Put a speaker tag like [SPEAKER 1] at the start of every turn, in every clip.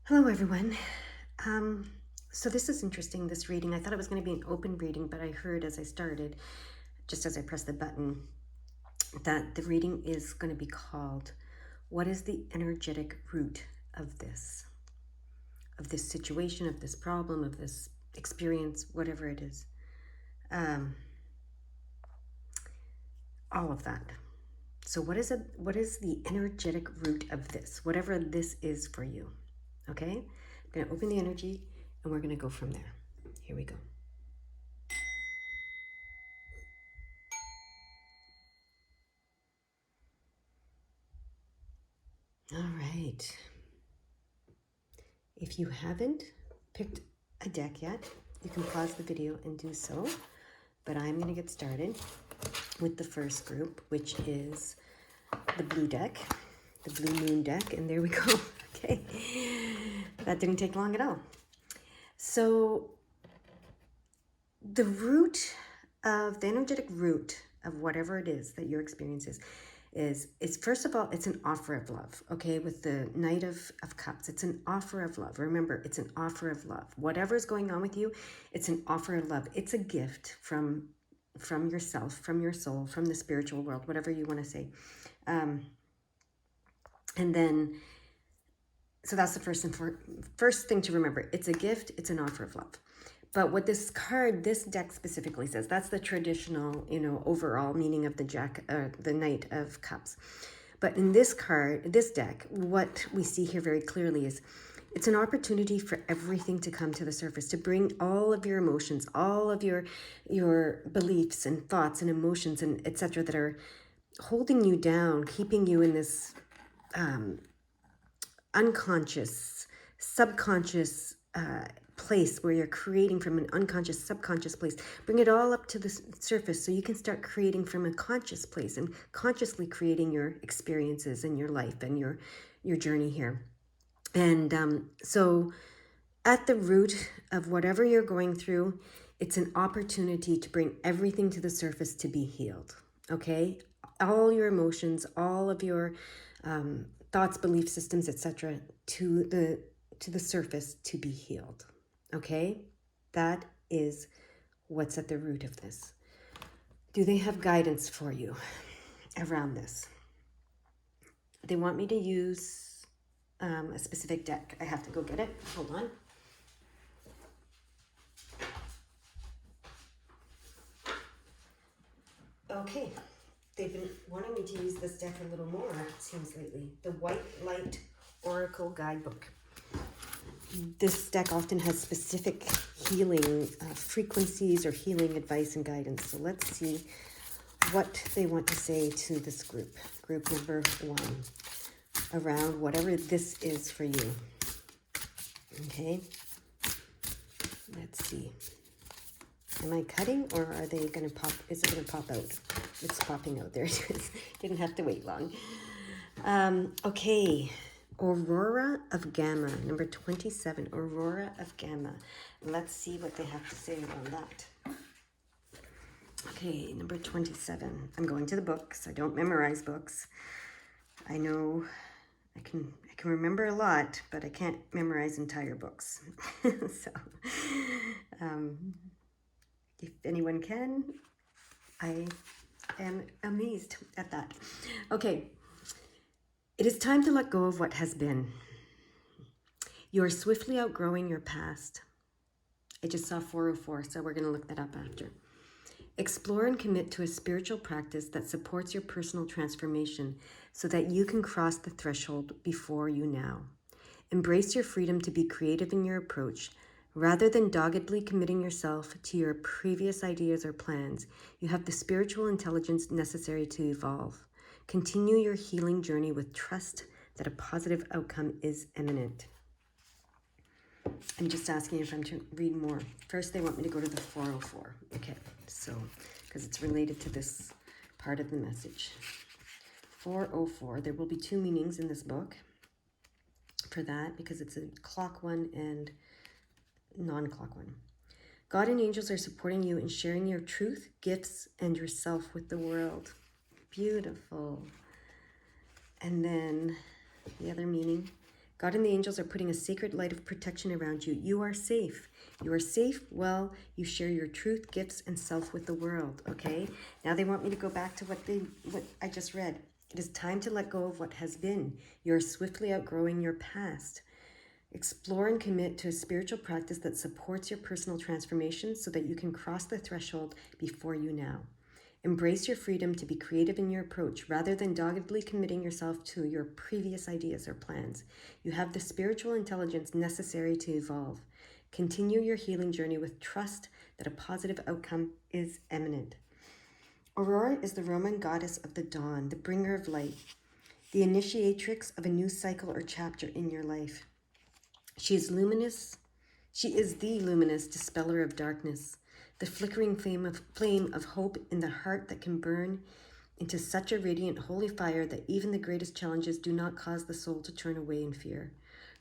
[SPEAKER 1] Hello, everyone. So this is interesting, this reading. I thought it was going to be an open reading, but I heard as I started, just as I pressed the button, that the reading is going to be called, What is the energetic root of this? Of this situation, of this problem, of this experience, whatever it is. All of that. So what is it? What is the energetic root of this? Whatever this is for you. Okay? I'm going to open the energy and we're going to go from there. Here we go. All right. If you haven't picked a deck yet, you can pause the video and do so. But I'm going to get started with the first group, which is the blue deck, the blue moon deck. And there we go. Okay. That didn't take long at all. So the root of the energetic root of whatever it is that your experience is first of all, it's an offer of love. Okay, with the Knight of Cups, it's an offer of love. Remember, it's an offer of love. Whatever's going on with you, it's an offer of love. It's a gift from yourself, from your soul, from the spiritual world, whatever you want to say. And then, so that's the first thing to remember. It's a gift. It's an offer of love. But what this card, this deck specifically says, that's the traditional, overall meaning of the Knight of Cups. But in this card, this deck, what we see here very clearly is it's an opportunity for everything to come to the surface, to bring all of your emotions, all of your beliefs and thoughts and emotions and etc. that are holding you down, keeping you in this unconscious, subconscious place where you're creating from an unconscious, subconscious place. Bring it all up to the surface so you can start creating from a conscious place and consciously creating your experiences and your life and your journey here. And so at the root of whatever you're going through, it's an opportunity to bring everything to the surface to be healed. Okay? All your emotions, all of your thoughts, belief systems, etc., to the surface to be healed. Okay? That is what's at the root of this. Do they have guidance for you around this? They want me to use a specific deck. I have to go get it. Hold on. Okay. They've been wanting me to use this deck a little more, it seems, lately. The White Light Oracle Guidebook. This deck often has specific healing frequencies or healing advice and guidance. So let's see what they want to say to this group number 1, around whatever this is for you. Okay, let's see. Am I cutting, or are they going to pop? Is it going to pop out? It's popping out. There it is. Didn't have to wait long. Okay. Aurora of Gamma, number 27, Aurora of Gamma. Let's see what they have to say around that. Okay, number 27. I'm going to the books. I don't memorize books. I know I can remember a lot, but I can't memorize entire books. So, if anyone can, I am amazed at that. Okay. It is time to let go of what has been. You are swiftly outgrowing your past. I just saw 404, so we're going to look that up after. Explore and commit to a spiritual practice that supports your personal transformation so that you can cross the threshold before you now. Embrace your freedom to be creative in your approach. Rather than doggedly committing yourself to your previous ideas or plans, you have the spiritual intelligence necessary to evolve. Continue your healing journey with trust that a positive outcome is imminent. I'm just asking if I'm to read more. First, they want me to go to the 404. Okay, so, because it's related to this part of the message. 404, there will be 2 meanings in this book for that, because it's a clock one and non-clock one. God and angels are supporting you in sharing your truth, gifts, and yourself with the world. Beautiful. And then the other meaning, God and the angels are putting a sacred light of protection around you. You are safe. You are safe while you share your truth, gifts, and self with the world, okay? Now they want me to go back to what I just read. It is time to let go of what has been. You are swiftly outgrowing your past. Explore and commit to a spiritual practice that supports your personal transformation so that you can cross the threshold before you now. Embrace your freedom to be creative in your approach rather than doggedly committing yourself to your previous ideas or plans. You have the spiritual intelligence necessary to evolve. Continue your healing journey with trust that a positive outcome is imminent. Aurora is the Roman goddess of the dawn, the bringer of light, the initiatrix of a new cycle or chapter in your life. She is luminous. She is the luminous dispeller of darkness, the flickering flame of hope in the heart that can burn into such a radiant holy fire that even the greatest challenges do not cause the soul to turn away in fear.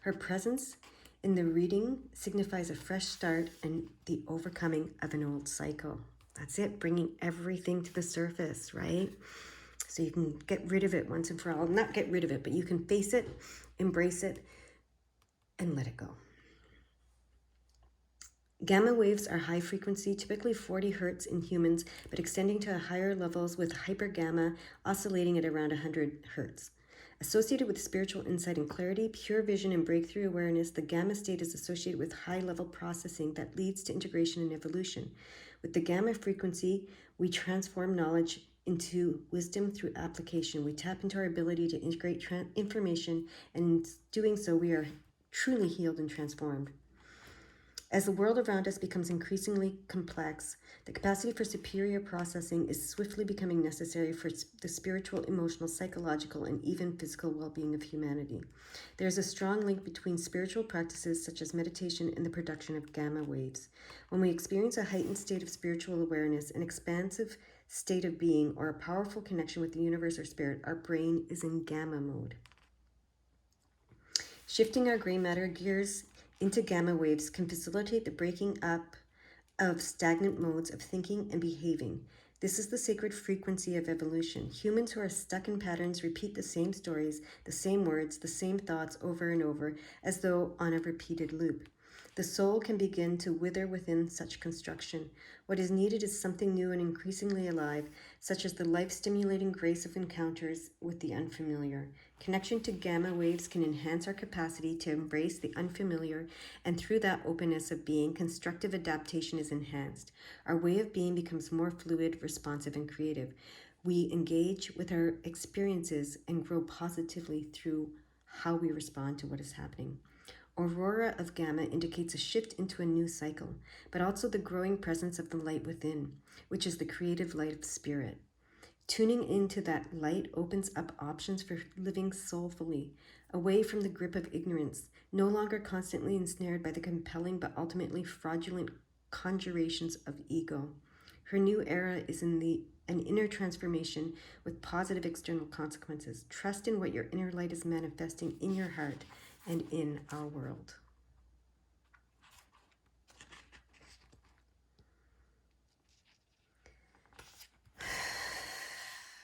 [SPEAKER 1] Her presence in the reading signifies a fresh start and the overcoming of an old cycle. That's it, bringing everything to the surface, right? So you can get rid of it once and for all. Not get rid of it, but you can face it, embrace it, and let it go. Gamma waves are high frequency, typically 40 hertz in humans, but extending to higher levels with hypergamma oscillating at around 100 hertz. Associated with spiritual insight and clarity, pure vision, and breakthrough awareness, the gamma state is associated with high-level processing that leads to integration and evolution. With the gamma frequency, we transform knowledge into wisdom through application. We tap into our ability to integrate information, and in doing so, we are truly healed and transformed. As the world around us becomes increasingly complex, the capacity for superior processing is swiftly becoming necessary for the spiritual, emotional, psychological, and even physical well-being of humanity. There is a strong link between spiritual practices such as meditation and the production of gamma waves. When we experience a heightened state of spiritual awareness, an expansive state of being, or a powerful connection with the universe or spirit, our brain is in gamma mode. Shifting our gray matter gears into gamma waves can facilitate the breaking up of stagnant modes of thinking and behaving. This is the sacred frequency of evolution. Humans who are stuck in patterns repeat the same stories, the same words, the same thoughts over and over, as though on a repeated loop. The soul can begin to wither within such construction. What is needed is something new and increasingly alive, such as the life-stimulating grace of encounters with the unfamiliar. Connection to gamma waves can enhance our capacity to embrace the unfamiliar, and through that openness of being, constructive adaptation is enhanced. Our way of being becomes more fluid, responsive, and creative. We engage with our experiences and grow positively through how we respond to what is happening. Aurora of gamma indicates a shift into a new cycle, but also the growing presence of the light within, which is the creative light of spirit. Tuning into that light opens up options for living soulfully, away from the grip of ignorance, no longer constantly ensnared by the compelling but ultimately fraudulent conjurations of ego. Her new era is an inner transformation with positive external consequences. Trust in what your inner light is manifesting in your heart and in our world.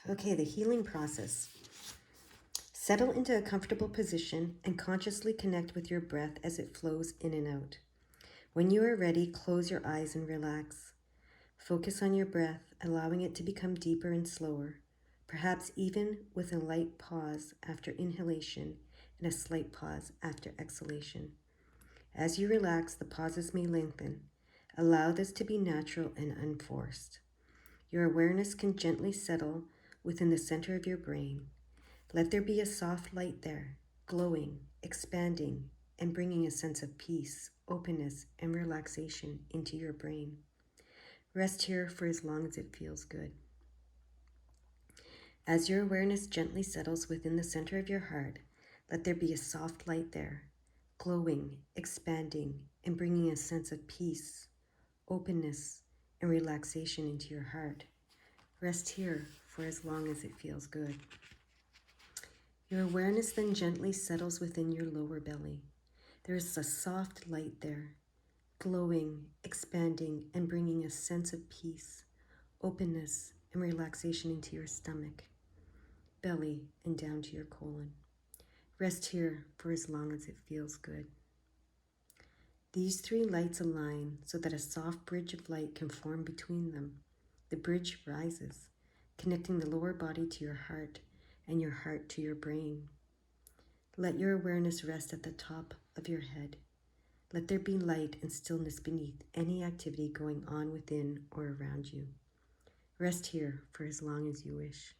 [SPEAKER 1] Okay, the healing process. Settle into a comfortable position and consciously connect with your breath as it flows in and out. When you are ready, close your eyes and relax. Focus on your breath, allowing it to become deeper and slower, perhaps even with a light pause after inhalation and a slight pause after exhalation. As you relax, the pauses may lengthen. Allow this to be natural and unforced. Your awareness can gently settle within the center of your brain. Let there be a soft light there, glowing, expanding, and bringing a sense of peace, openness, and relaxation into your brain. Rest here for as long as it feels good. As your awareness gently settles within the center of your heart, let there be a soft light there, glowing, expanding, and bringing a sense of peace, openness, and relaxation into your heart. Rest here for as long as it feels good. Your awareness then gently settles within your lower belly. There is a soft light there, glowing, expanding, and bringing a sense of peace, openness, and relaxation into your stomach, belly, and down to your colon. Rest here for as long as it feels good. These three lights align so that a soft bridge of light can form between them. The bridge rises, connecting the lower body to your heart and your heart to your brain. Let your awareness rest at the top of your head. Let there be light and stillness beneath any activity going on within or around you. Rest here for as long as you wish.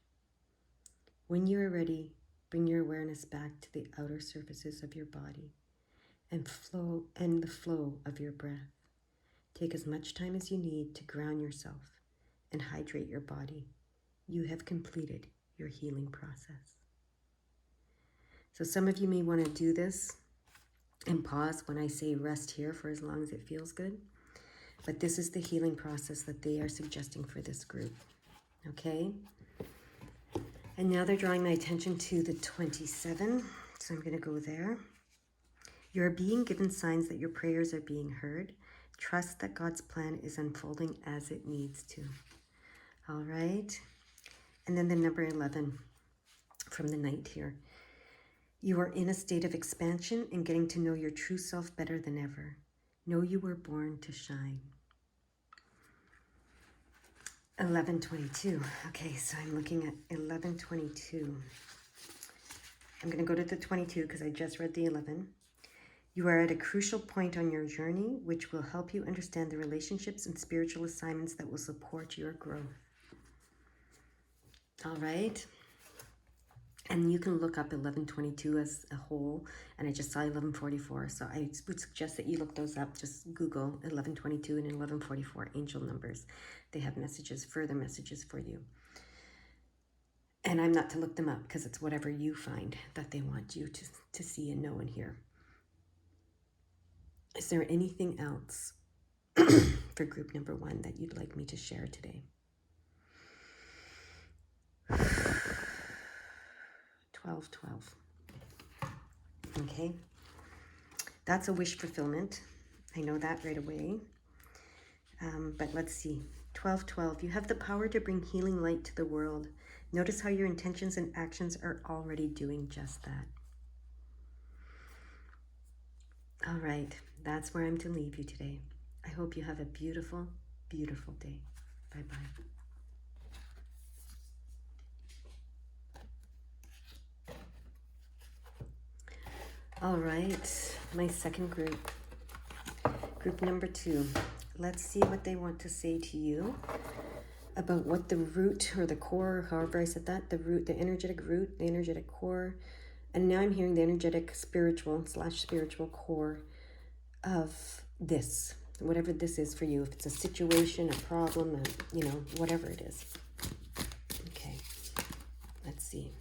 [SPEAKER 1] When you are ready, bring your awareness back to the outer surfaces of your body and the flow of your breath. Take as much time as you need to ground yourself and hydrate your body. You have completed your healing process. So some of you may want to do this and pause when I say rest here for as long as it feels good. But this is the healing process that they are suggesting for this group. Okay? And now they're drawing my attention to the 27. So I'm going to go there. You're being given signs that your prayers are being heard. Trust that God's plan is unfolding as it needs to. All right? And then the number 11 from the night here. You are in a state of expansion and getting to know your true self better than ever. Know you were born to shine. 11:22. Okay, so I'm looking at 11:22. I'm going to go to the 22 because I just read the 11. You are at a crucial point on your journey, which will help you understand the relationships and spiritual assignments that will support your growth. All right. And you can look up 11:22 as a whole, and I just saw 11:44. So I would suggest that you look those up. Just Google 11:22 and 11:44 angel numbers. They have messages, further messages for you. And I'm not to look them up because it's whatever you find that they want you to see and know and hear. Is there anything else for group number 1 that you'd like me to share today? 12:12. Okay. That's a wish fulfillment. I know that right away. But let's see. 12:12. You have the power to bring healing light to the world. Notice how your intentions and actions are already doing just that. All right. That's where I'm to leave you today. I hope you have a beautiful, beautiful day. Bye-bye. All right, my second group, group number 2. Let's see what they want to say to you about what the root or the core, however I said that, the root, the energetic root, the energetic core, and now I'm hearing the energetic spiritual core of this, whatever this is for you. If it's a situation, a problem, whatever it is. Okay, let's see.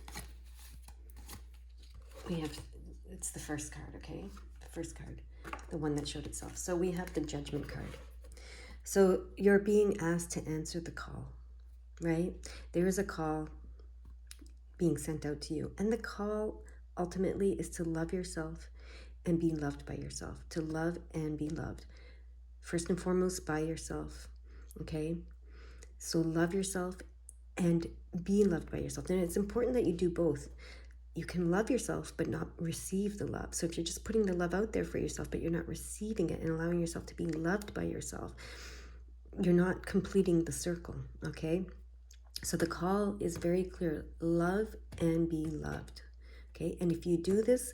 [SPEAKER 1] We have... It's the first card, okay? The first card, the one that showed itself. So we have the Judgment card. So you're being asked to answer the call, right? There is a call being sent out to you. And the call ultimately is to love yourself and be loved by yourself. To love and be loved. First and foremost by yourself, okay? So love yourself and be loved by yourself. And it's important that you do both. You can love yourself, but not receive the love. So if you're just putting the love out there for yourself, but you're not receiving it and allowing yourself to be loved by yourself, you're not completing the circle, okay? So the call is very clear. Love and be loved, okay? And if you do this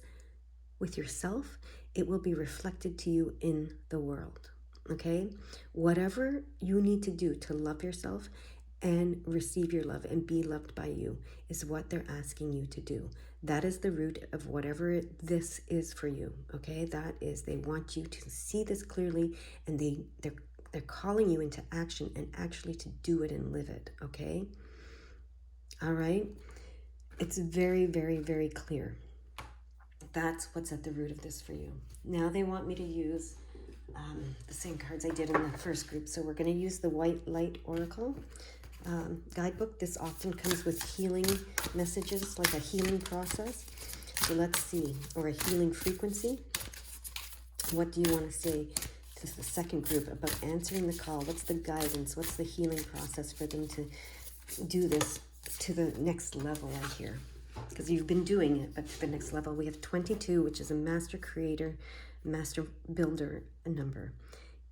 [SPEAKER 1] with yourself, it will be reflected to you in the world, okay? Whatever you need to do to love yourself and receive your love and be loved by you is what they're asking you to do. That is the root of whatever this is for you, okay? That is, they want you to see this clearly, and they're calling you into action and actually to do it and live it, okay? All right? It's very, very, very clear. That's what's at the root of this for you. Now they want me to use the same cards I did in the first group. So we're going to use the White Light Oracle guidebook. This often comes with healing messages, like a healing process. So let's see, or a healing frequency. What do you want to say to the second group about answering the call? What's the guidance? What's the healing process for them to do this to the next level right here? because you've been doing it, but to the next level. We have 22, which is a master creator, master builder number.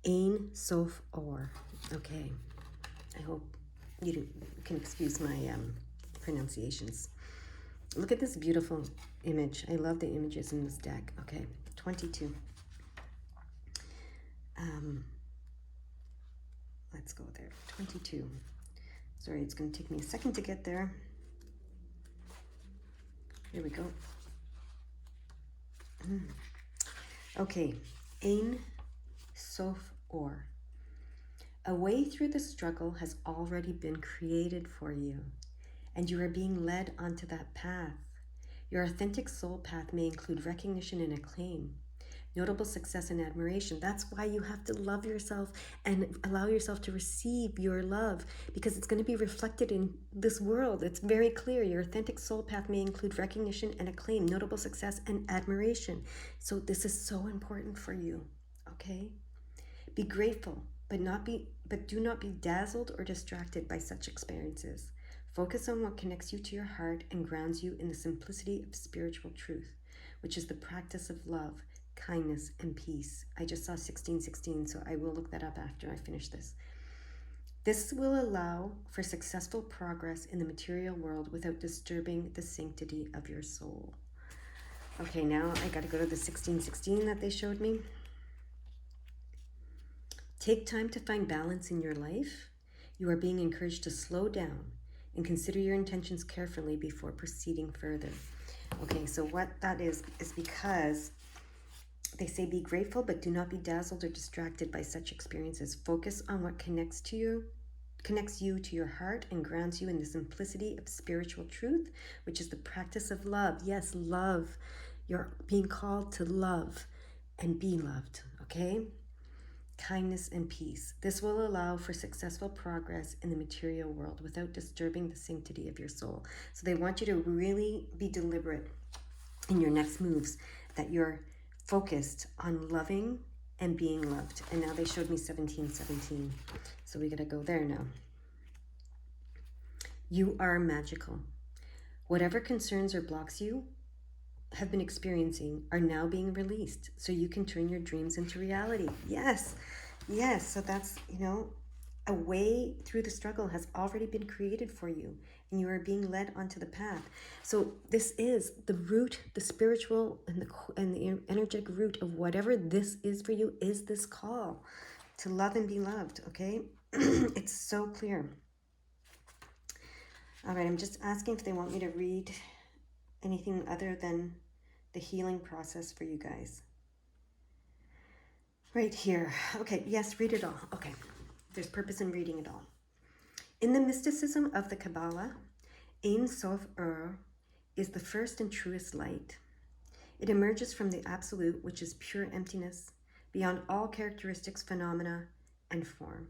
[SPEAKER 1] Ein Sof Or. Okay. I hope you can excuse my pronunciations. Look at this beautiful image. I love the images in this deck. Okay, 22. Let's go there. 22. Sorry, it's going to take me a second to get there. Here we go. Okay, Ein Sof Or. A way through the struggle has already been created for you, and you are being led onto that path. Your authentic soul path may include recognition and acclaim, notable success and admiration. That's why you have to love yourself and allow yourself to receive your love, because it's going to be reflected in this world. It's very clear. Your authentic soul path may include recognition and acclaim, notable success and admiration. So this is so important for you, okay? Be grateful, but do not be dazzled or distracted by such experiences. Focus on what connects you to your heart and grounds you in the simplicity of spiritual truth, which is the practice of love, kindness, and peace. I just saw 1616, so I will look that up after I finish this. This will allow for successful progress in the material world without disturbing the sanctity of your soul. Okay, now I got to go to the 1616 that they showed me. Take time to find balance in your life. You are being encouraged to slow down and consider your intentions carefully before proceeding further. Okay, so what that is because they say be grateful, but do not be dazzled or distracted by such experiences. Focus on what connects you to your heart and grounds you in the simplicity of spiritual truth, which is the practice of love. Yes, love. You're being called to love and be loved, okay? Kindness and peace. This will allow for successful progress in the material world without disturbing the sanctity of your soul. So they want you to really be deliberate in your next moves, that you're focused on loving and being loved. And now they showed me 1717. So we got to go there now. You are magical. Whatever concerns or blocks you have been experiencing are now being released, so you can turn your dreams into reality. Yes, so that's, a way through the struggle has already been created for you, and you are being led onto the path. So this is the root, the spiritual and the energetic root of whatever this is for you, is this call to love and be loved, okay? It's so clear. All right, I'm just asking if they want me to read anything other than the healing process for you guys. Right here. Okay, yes, read it all. Okay, there's purpose in reading it all. In the mysticism of the Kabbalah, Ein Sof Ur is the first and truest light. It emerges from the absolute, which is pure emptiness, beyond all characteristics, phenomena, and form.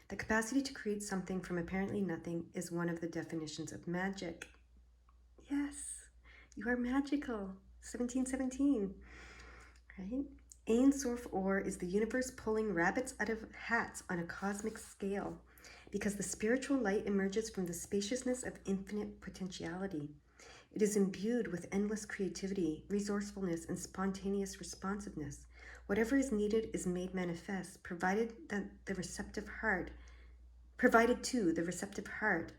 [SPEAKER 1] The capacity to create something from apparently nothing is one of the definitions of magic. Yes, you are magical. 1717, right? Ein Sof Or is the universe pulling rabbits out of hats on a cosmic scale, because the spiritual light emerges from the spaciousness of infinite potentiality. It is imbued with endless creativity, resourcefulness, and spontaneous responsiveness. Whatever is needed is made manifest, provided to the receptive heart,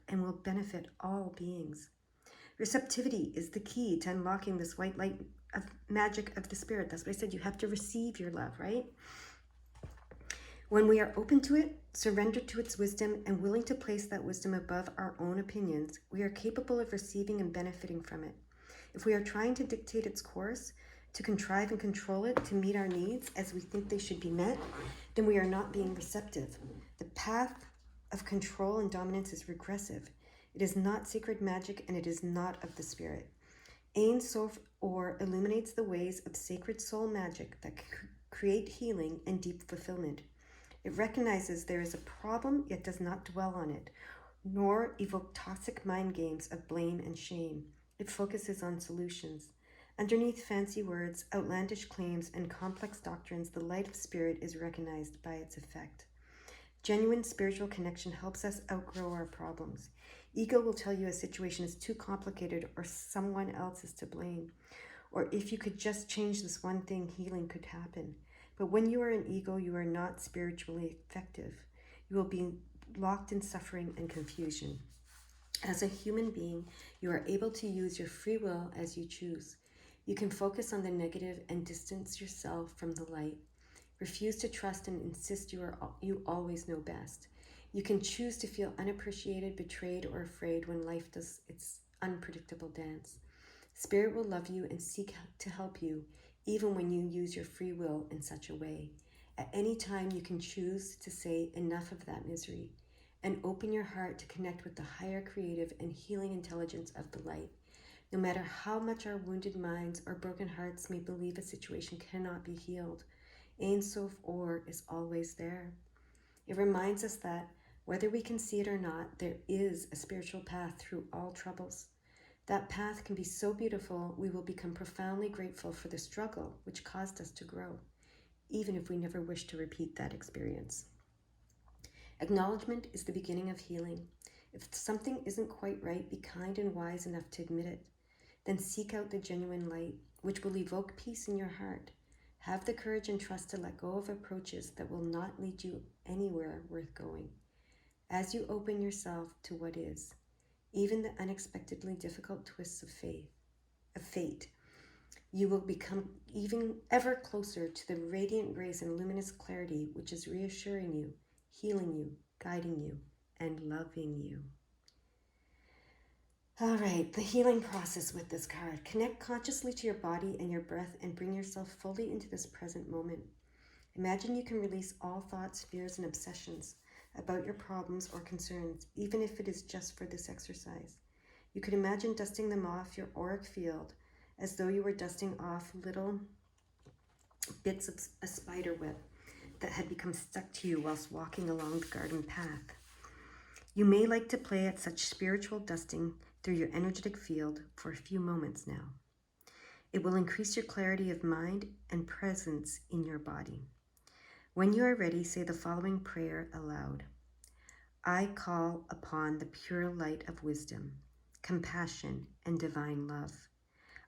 [SPEAKER 1] and will benefit all beings. Receptivity is the key to unlocking this white light of magic of the spirit. That's what I said. You have to receive your love, right? When we are open to it, surrendered to its wisdom, and willing to place that wisdom above our own opinions, we are capable of receiving and benefiting from it. If we are trying to dictate its course, to contrive and control it to meet our needs as we think they should be met, then we are not being receptive. The path of control and dominance is regressive. It is not sacred magic, and it is not of the spirit. Ein Sof Or illuminates the ways of sacred soul magic that create healing and deep fulfillment. It recognizes there is a problem, yet does not dwell on it, nor evoke toxic mind games of blame and shame. It focuses on solutions. Underneath fancy words, outlandish claims, and complex doctrines, the light of spirit is recognized by its effect. Genuine spiritual connection helps us outgrow our problems. Ego will tell you a situation is too complicated or someone else is to blame. Or if you could just change this one thing, healing could happen. But when you are in ego, you are not spiritually effective. You will be locked in suffering and confusion. As a human being, you are able to use your free will as you choose. You can focus on the negative and distance yourself from the light. Refuse to trust and insist you always know best. You can choose to feel unappreciated, betrayed, or afraid when life does its unpredictable dance. Spirit will love you and seek to help you, even when you use your free will in such a way. At any time, you can choose to say enough of that misery and open your heart to connect with the higher creative and healing intelligence of the light. No matter how much our wounded minds or broken hearts may believe a situation cannot be healed, Ein Sof Or is always there. It reminds us that, whether we can see it or not, there is a spiritual path through all troubles. That path can be so beautiful, we will become profoundly grateful for the struggle which caused us to grow, even if we never wish to repeat that experience. Acknowledgement is the beginning of healing. If something isn't quite right, be kind and wise enough to admit it. Then seek out the genuine light, which will evoke peace in your heart. Have the courage and trust to let go of approaches that will not lead you anywhere worth going. As you open yourself to what is, even the unexpectedly difficult twists of fate, you will become even ever closer to the radiant grace and luminous clarity which is reassuring you, healing you, guiding you, and loving you. All right, the healing process with this card. Connect consciously to your body and your breath and bring yourself fully into this present moment. Imagine you can release all thoughts, fears, and obsessions about your problems or concerns, even if it is just for this exercise. You could imagine dusting them off your auric field as though you were dusting off little bits of a spider web that had become stuck to you whilst walking along the garden path. You may like to play at such spiritual dusting through your energetic field for a few moments now. It will increase your clarity of mind and presence in your body. When you are ready, say the following prayer aloud. I call upon the pure light of wisdom, compassion, and divine love.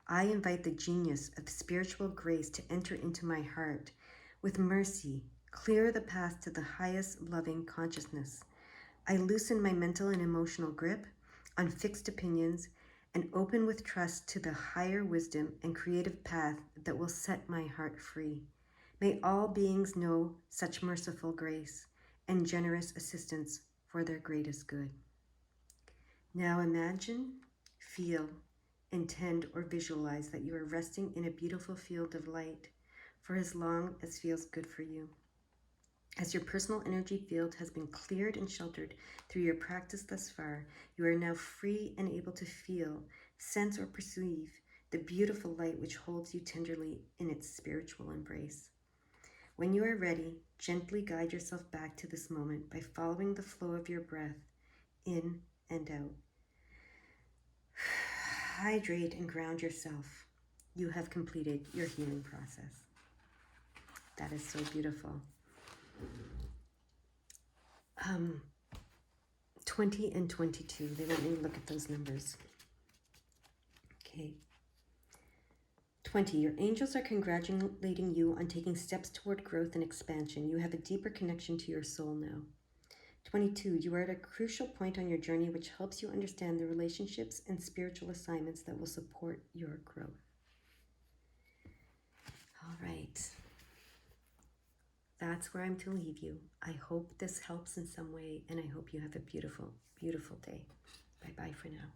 [SPEAKER 1] I invite the genius of spiritual grace to enter into my heart. With mercy, clear the path to the highest loving consciousness. I loosen my mental and emotional grip on fixed opinions and open with trust to the higher wisdom and creative path that will set my heart free. May all beings know such merciful grace and generous assistance for their greatest good. Now imagine, feel, intend, or visualize that you are resting in a beautiful field of light for as long as feels good for you. As your personal energy field has been cleared and sheltered through your practice thus far, you are now free and able to feel, sense, or perceive the beautiful light which holds you tenderly in its spiritual embrace. When you are ready, gently guide yourself back to this moment by following the flow of your breath in and out. Hydrate and ground yourself. You have completed your healing process. That is so beautiful. 20 and 22. They want me to look at those numbers. Okay. 20. Your angels are congratulating you on taking steps toward growth and expansion. You have a deeper connection to your soul now. 22. You are at a crucial point on your journey which helps you understand the relationships and spiritual assignments that will support your growth. All right. That's where I'm to leave you. I hope this helps in some way, and I hope you have a beautiful, beautiful day. Bye-bye for now.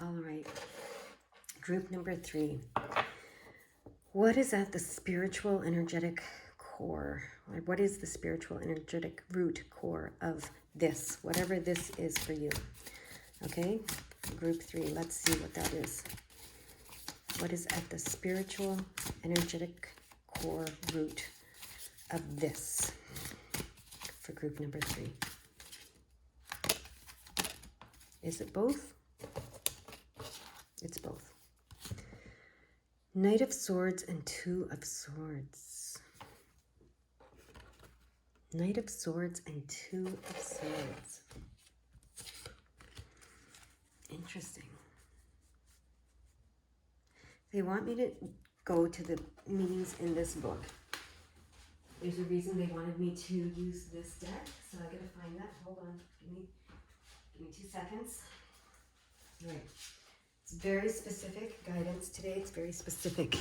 [SPEAKER 1] All right. Group number 3. What is at the spiritual energetic core? Or what is the spiritual energetic root core of this, whatever this is for you? Okay, group 3, let's see what that is. What is at the spiritual energetic core root of this for group number 3? Is it both? It's both. Knight of Swords and Two of Swords. Knight of Swords and Two of Swords. Interesting. They want me to go to the meanings in this book. There's a reason they wanted me to use this deck, so I gotta find that. Hold on, give me 2 seconds. All right, it's very specific guidance today. It's very specific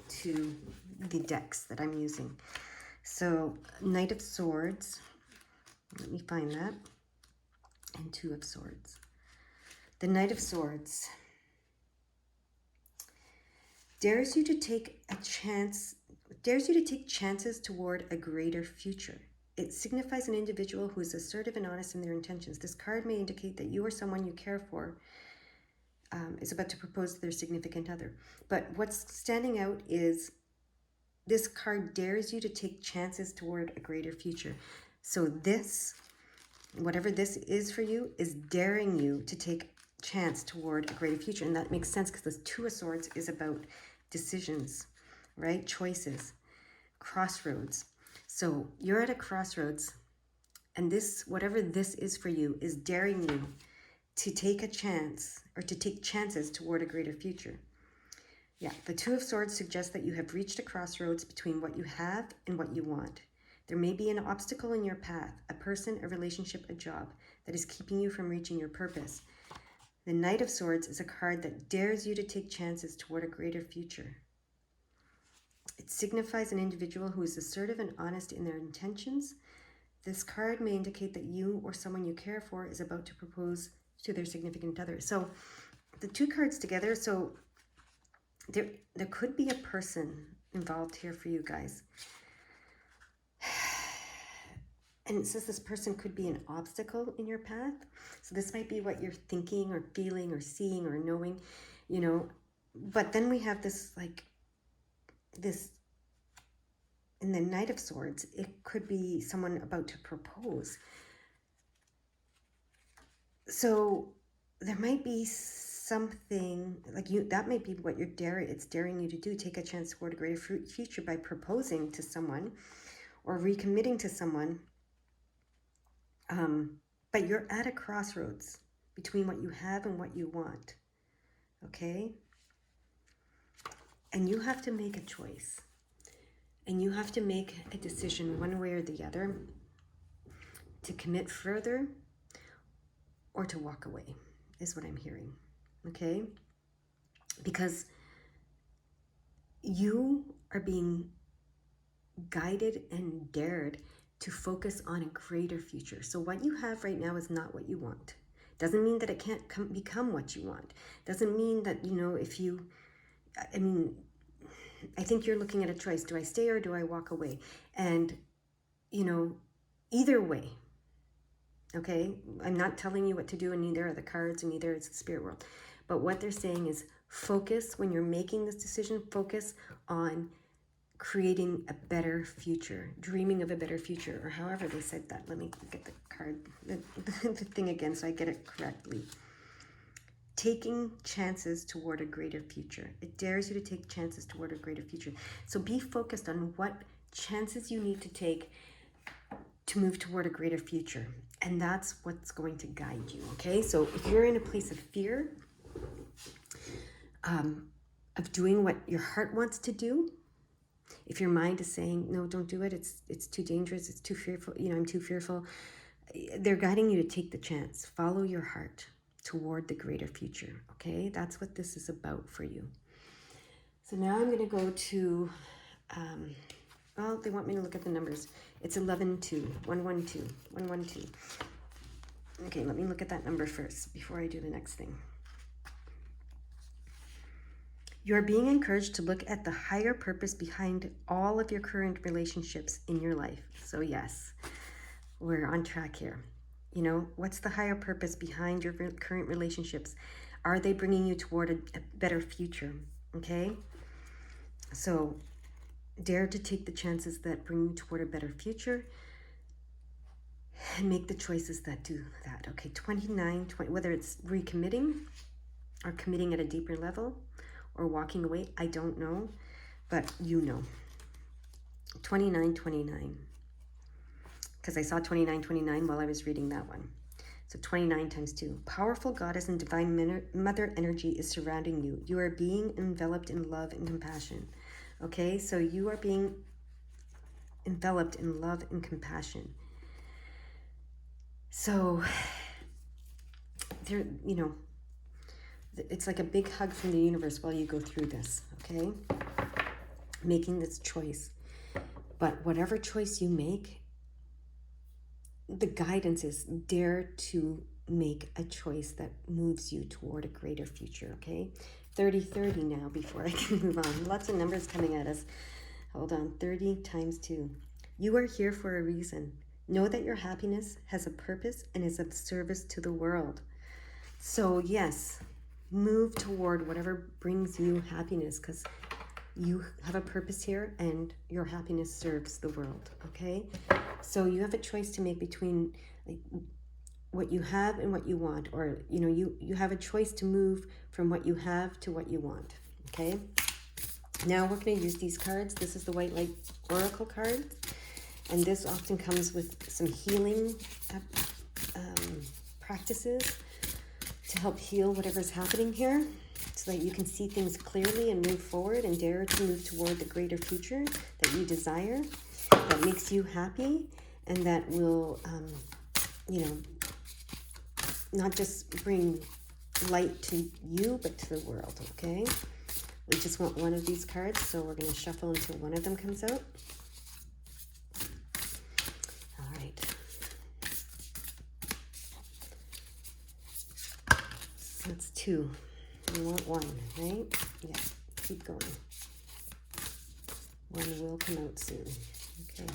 [SPEAKER 1] to the decks that I'm using. So, Knight of Swords, let me find that, and Two of Swords. The Knight of Swords dares you to take chances toward a greater future. It signifies an individual who is assertive and honest in their intentions. This card may indicate that you or someone you care for is about to propose to their significant other. But what's standing out is this card dares you to take chances toward a greater future. So this, whatever this is for you, is daring you to take chance toward a greater future. And that makes sense because the Two of Swords is about decisions, right? Choices, crossroads. So you're at a crossroads, and this, whatever this is for you, is daring you to take a chance or to take chances toward a greater future. Yeah, the Two of Swords suggests that you have reached a crossroads between what you have and what you want. There may be an obstacle in your path, a person, a relationship, a job that is keeping you from reaching your purpose. The Knight of Swords is a card that dares you to take chances toward a greater future. It signifies an individual who is assertive and honest in their intentions. This card may indicate that you or someone you care for is about to propose to their significant other. So the two cards together, so there could be a person involved here for you guys. And it says this person could be an obstacle in your path. So this might be what you're thinking or feeling or seeing or knowing, you know. But then we have this, like, this, in the Knight of Swords, it could be someone about to propose. So there might be something, like you, that might be what it's daring you to do, take a chance toward a greater future by proposing to someone or recommitting to someone. But you're at a crossroads between what you have and what you want, okay? And you have to make a choice. And you have to make a decision one way or the other to commit further or to walk away, is what I'm hearing, okay? Because you are being guided and dared to focus on a greater future. So what you have right now is not what you want. Doesn't mean that it can't become what you want. Doesn't mean that, you know, if you, I mean, I think you're looking at a choice. Do I stay or do I walk away? And, you know, either way, okay? I'm not telling you what to do, and neither are the cards, and neither is the spirit world. But what they're saying is focus, when you're making this decision, focus on creating a better future, dreaming of a better future, or however they said that. Let me get the card, the thing again so I get it correctly. Taking chances toward a greater future. It dares you to take chances toward a greater future. So be focused on what chances you need to take to move toward a greater future. And that's what's going to guide you, okay? So if you're in a place of fear, of doing what your heart wants to do, if your mind is saying, no, don't do it, it's too dangerous, it's too fearful, you know, I'm too fearful, they're guiding you to take the chance. Follow your heart toward the greater future, okay? That's what this is about for you. So now I'm going to go to, well, they want me to look at the numbers. It's 11-2, 112, 112. Okay, let me look at that number first before I do the next thing. You are being encouraged to look at the higher purpose behind all of your current relationships in your life. So yes, we're on track here. You know, what's the higher purpose behind your current relationships? Are they bringing you toward a better future? Okay? So dare to take the chances that bring you toward a better future and make the choices that do that. Okay, 29, 20, whether it's recommitting or committing at a deeper level or walking away, I don't know, but you know. 29, 29. because I saw 2929 while I was reading that one. So 29 times 2. Powerful goddess and divine mother energy is surrounding you. You are being enveloped in love and compassion. Okay, so you are being enveloped in love and compassion. So there, you know, it's like a big hug from the universe while you go through this, okay? Making this choice. But whatever choice you make, the guidance is dare to make a choice that moves you toward a greater future, okay? 30-30 now before I can move on. Lots of numbers coming at us. Hold on, 30 times 2. You are here for a reason. Know that your happiness has a purpose and is of service to the world. So yes, move toward whatever brings you happiness, because you have a purpose here and your happiness serves the world, okay? So you have a choice to make between like what you have and what you want, or you know, you have a choice to move from what you have to what you want, okay? Now we're going to use these cards. This is the White Light Oracle card, and this often comes with some healing practices to help heal whatever's happening here, so that you can see things clearly and move forward and dare to move toward the greater future that you desire, that makes you happy, and that will, you know, not just bring light to you, but to the world, okay? We just want one of these cards, so we're going to shuffle until one of them comes out. All right. That's 2. We want 1, right? Yeah, keep going. 1 will come out soon. Okay.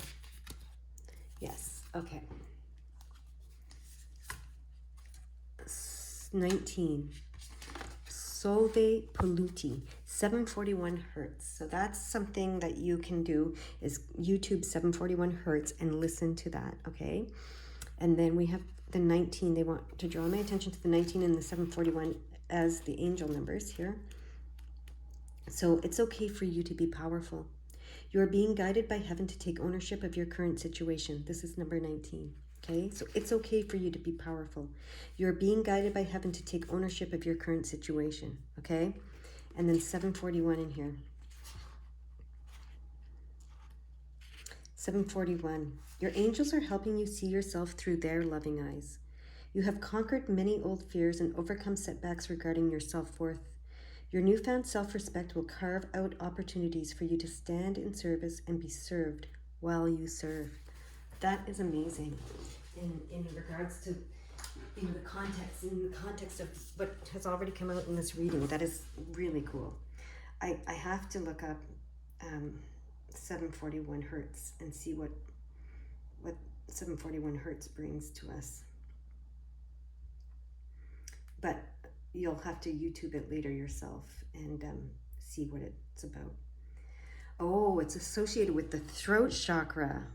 [SPEAKER 1] Yes, okay. 19. Solve polluti, 741 hertz. So that's something that you can do, is YouTube 741 hertz and listen to that, okay? And then we have the 19. They want to draw my attention to the 19 and the 741 as the angel numbers here. So it's okay for you to be powerful. You are being guided by heaven to take ownership of your current situation. This is number 19. Okay, so it's okay for you to be powerful. You're being guided by heaven to take ownership of your current situation. Okay, and then 741 in here. 741. Your angels are helping you see yourself through their loving eyes. You have conquered many old fears and overcome setbacks regarding your self-worth. Your newfound self-respect will carve out opportunities for you to stand in service and be served while you serve. That is amazing in regards to, you know, the context of what has already come out in this reading. That is really cool. I have to look up 741 hertz and see what 741 hertz brings to us. But you'll have to YouTube it later yourself and see what it's about. Oh, it's associated with the throat chakra.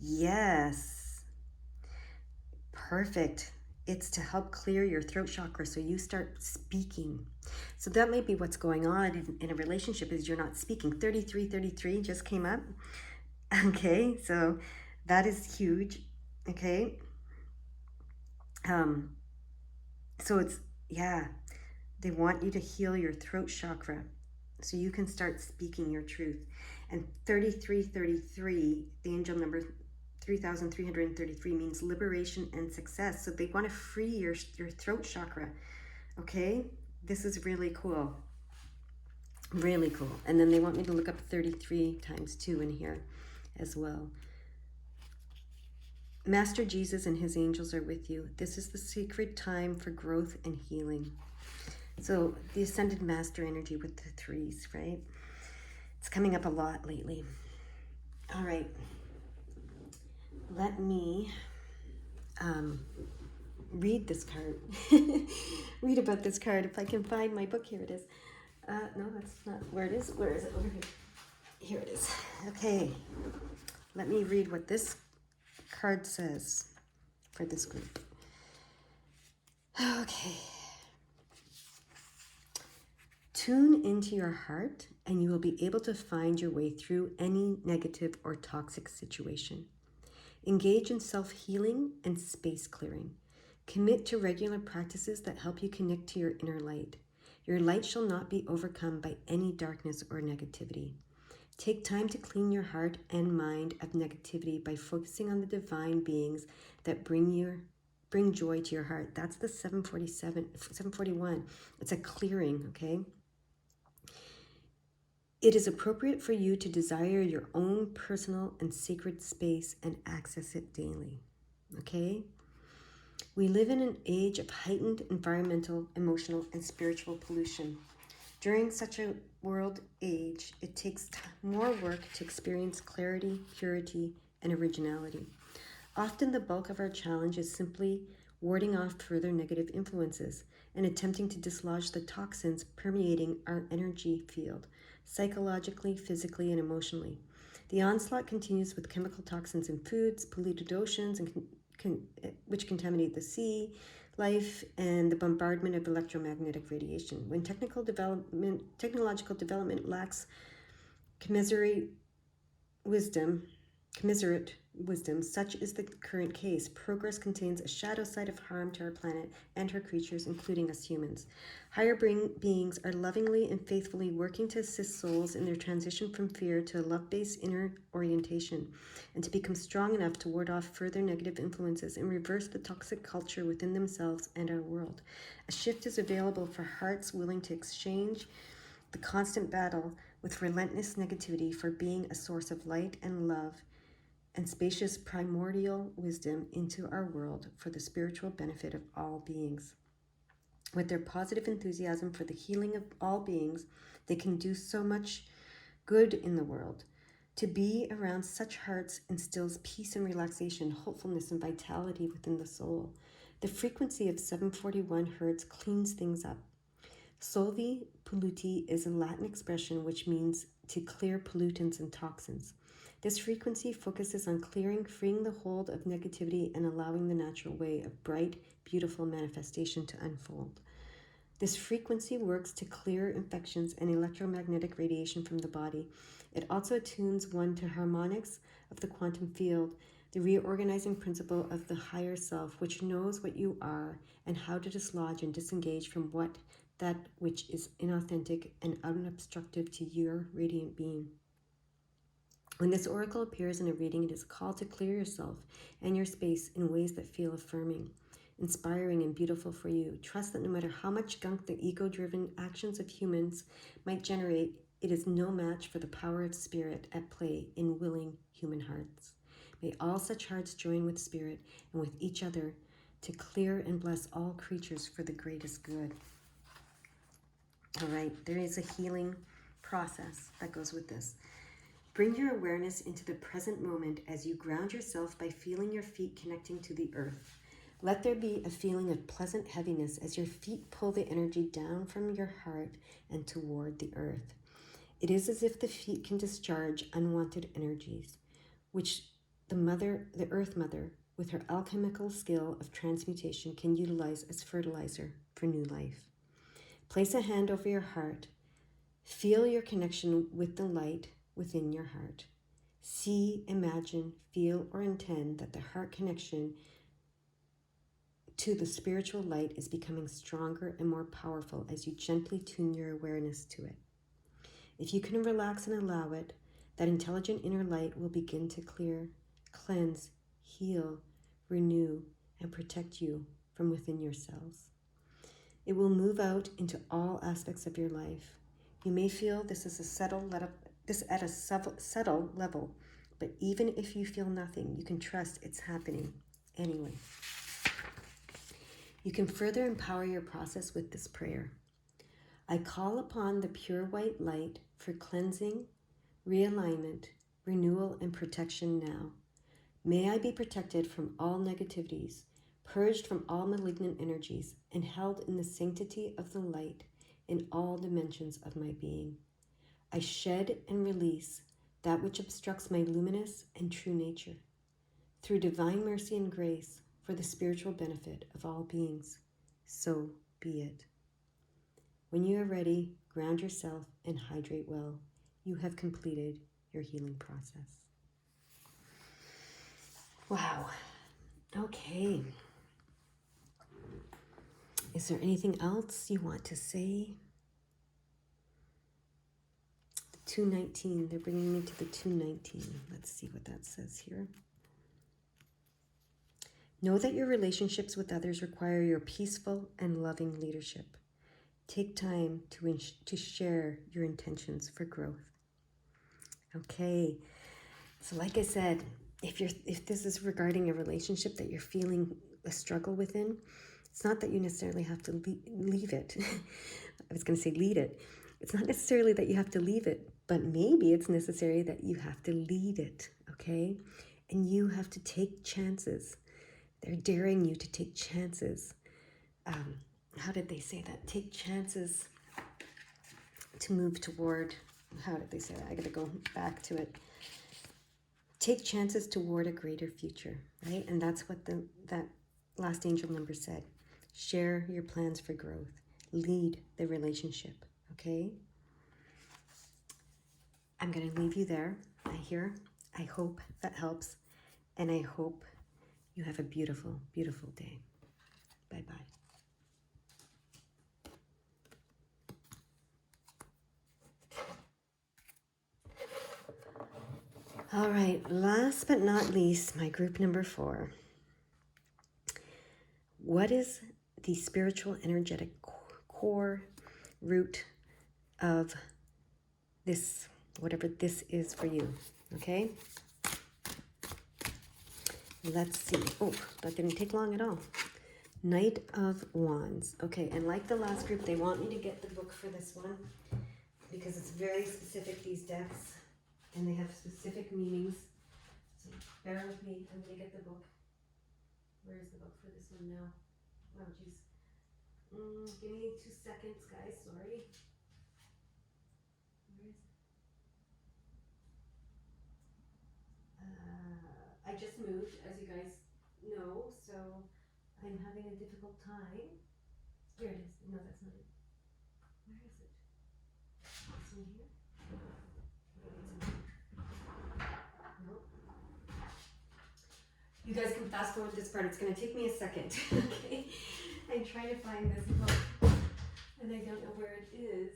[SPEAKER 1] Yes. Perfect. It's to help clear your throat chakra so you start speaking. So that may be what's going on in a relationship, is you're not speaking. 3333 just came up. Okay, so that is huge. Okay. So it's, yeah, they want you to heal your throat chakra so you can start speaking your truth. And 3333, the angel number 3,333, means liberation and success. So they want to free your throat chakra. Okay, this is really cool. Really cool. And then they want me to look up 33 times 2 in here as well. Master Jesus and his angels are with you. This is the sacred time for growth and healing. So the Ascended Master energy with the 3s, right? It's coming up a lot lately. All right. Let me read this card. Read about this card. If I can find my book. Here it is. No, that's not where it is. Where is it? Over here. Here it is. Okay. Let me read what this card says for this group. Okay. Tune into your heart and you will be able to find your way through any negative or toxic situation. Engage in self-healing and space clearing. Commit to regular practices that help you connect to your inner light. Your light shall not be overcome by any darkness or negativity. Take time to clean your heart and mind of negativity by focusing on the divine beings that bring joy to your heart. That's the 741. It's a clearing, okay? It is appropriate for you to desire your own personal and sacred space and access it daily, okay? We live in an age of heightened environmental, emotional, and spiritual pollution. During such a world age, it takes more work to experience clarity, purity, and originality. Often the bulk of our challenge is simply warding off further negative influences and attempting to dislodge the toxins permeating our energy field, psychologically, physically, and emotionally. The onslaught continues with chemical toxins in foods, polluted oceans, which contaminate the sea, life, and the bombardment of electromagnetic radiation. When technological development lacks commiserate wisdom, such is the current case. Progress contains a shadow side of harm to our planet and her creatures, including us humans. Higher beings are lovingly and faithfully working to assist souls in their transition from fear to a love-based inner orientation, and to become strong enough to ward off further negative influences and reverse the toxic culture within themselves and our world. A shift is available for hearts willing to exchange the constant battle with relentless negativity for being a source of light and love and spacious primordial wisdom into our world for the spiritual benefit of all beings. With their positive enthusiasm for the healing of all beings, they can do so much good in the world. To be around such hearts instills peace and relaxation, hopefulness and vitality within the soul. The frequency of 741 hertz cleans things up. Solvi polluti is a Latin expression which means to clear pollutants and toxins. This frequency focuses on clearing, freeing the hold of negativity, and allowing the natural way of bright, beautiful manifestation to unfold. This frequency works to clear infections and electromagnetic radiation from the body. It also attunes one to harmonics of the quantum field, the reorganizing principle of the higher self, which knows what you are and how to dislodge and disengage from that which is inauthentic and unobstructive to your radiant being. When this oracle appears in a reading, it is a call to clear yourself and your space in ways that feel affirming, inspiring, and beautiful for you. Trust that no matter how much gunk the ego-driven actions of humans might generate, it is no match for the power of spirit at play in willing human hearts. May all such hearts join with spirit and with each other to clear and bless all creatures for the greatest good. All right, there is a healing process that goes with this. Bring your awareness into the present moment as you ground yourself by feeling your feet connecting to the earth. Let there be a feeling of pleasant heaviness as your feet pull the energy down from your heart and toward the earth. It is as if the feet can discharge unwanted energies, which the Earth Mother, with her alchemical skill of transmutation, can utilize as fertilizer for new life. Place a hand over your heart. Feel your connection with the light within your heart. See, imagine, feel, or intend that the heart connection to the spiritual light is becoming stronger and more powerful as you gently tune your awareness to it. If you can relax and allow it, that intelligent inner light will begin to clear, cleanse, heal, renew, and protect you from within yourselves. It will move out into all aspects of your life. You may feel this at a subtle level, but even if you feel nothing, you can trust it's happening anyway. You can further empower your process with this prayer. I call upon the pure white light for cleansing, realignment, renewal, and protection now. May I be protected from all negativities, purged from all malignant energies, and held in the sanctity of the light in all dimensions of my being. I shed and release that which obstructs my luminous and true nature. Through divine mercy and grace, for the spiritual benefit of all beings, so be it. When you are ready, ground yourself and hydrate well. You have completed your healing process. Wow. Okay. Is there anything else you want to say? 219. They're bringing me to the 219. Let's see what that says here. Know that your relationships with others require your peaceful and loving leadership. Take time to share your intentions for growth. Okay. So like I said, if this is regarding a relationship that you're feeling a struggle within, it's not that you necessarily have to leave it. I was going to say lead it. It's not necessarily that you have to leave it, but maybe it's necessary that you have to lead it, okay? And you have to take chances. They're daring you to take chances. How did they say that? Take chances to move toward, how did they say that? I got to go back to it. Take chances toward a greater future, right? And that's what that last angel number said. Share your plans for growth. Lead the relationship, okay? I'm going to leave you there. I hope that helps. And I hope you have a beautiful, beautiful day. Bye-bye. All right, last but not least, my group number 4. What is the spiritual energetic core root of this, whatever this is for you, okay? Let's see. Oh, that didn't take long at all. Knight of Wands. Okay, and like the last group, they want me to get the book for this one because it's very specific, these decks, and they have specific meanings. So bear with me. I'm going to get the book. Where is the book for this one now? Oh, jeez. Give me 2 seconds, guys. Sorry. Where is it? I just moved, as you guys know, so I'm having a difficult time. Here it is. No, that's not it. Where is it? It's in here? No. You guys can fast forward this part. It's going to take me a second. Okay. I'm trying to find this book, and I don't know where it is.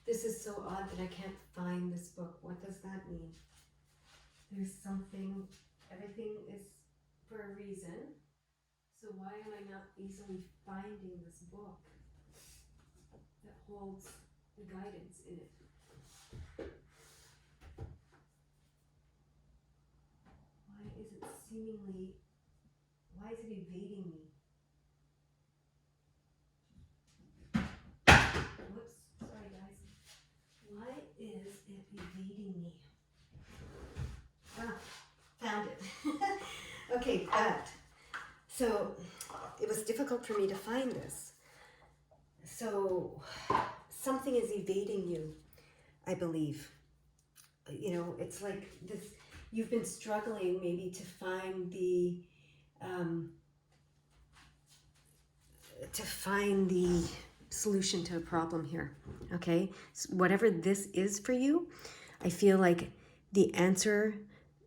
[SPEAKER 1] This is so odd. This is so odd that I can't find this book. What does that mean? There's something, everything is for a reason. So why am I not easily finding this book that holds the guidance in it? Why is it seemingly, why is it evading me? Whoops, sorry guys. Why is it evading me? Ah, found it. Okay, that. So it was difficult for me to find this. So something is evading you, I believe. You know, it's like this, you've been struggling maybe to find the solution to a problem here, okay? So whatever this is for you, I feel like the answer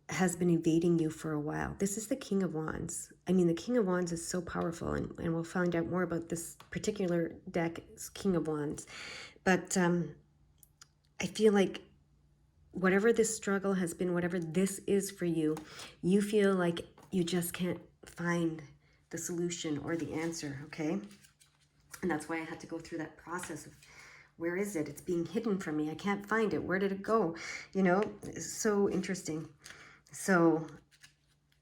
[SPEAKER 1] has been evading you for a while. This is the King of Wands. I mean, the King of Wands is so powerful, and we'll find out more about this particular deck, King of Wands. But I feel like whatever this struggle has been, whatever this is for you, you feel like you just can't find the solution or the answer, okay? And that's why I had to go through that process of, where is it? It's being hidden from me. I can't find it. Where did it go? You know, it's so interesting. So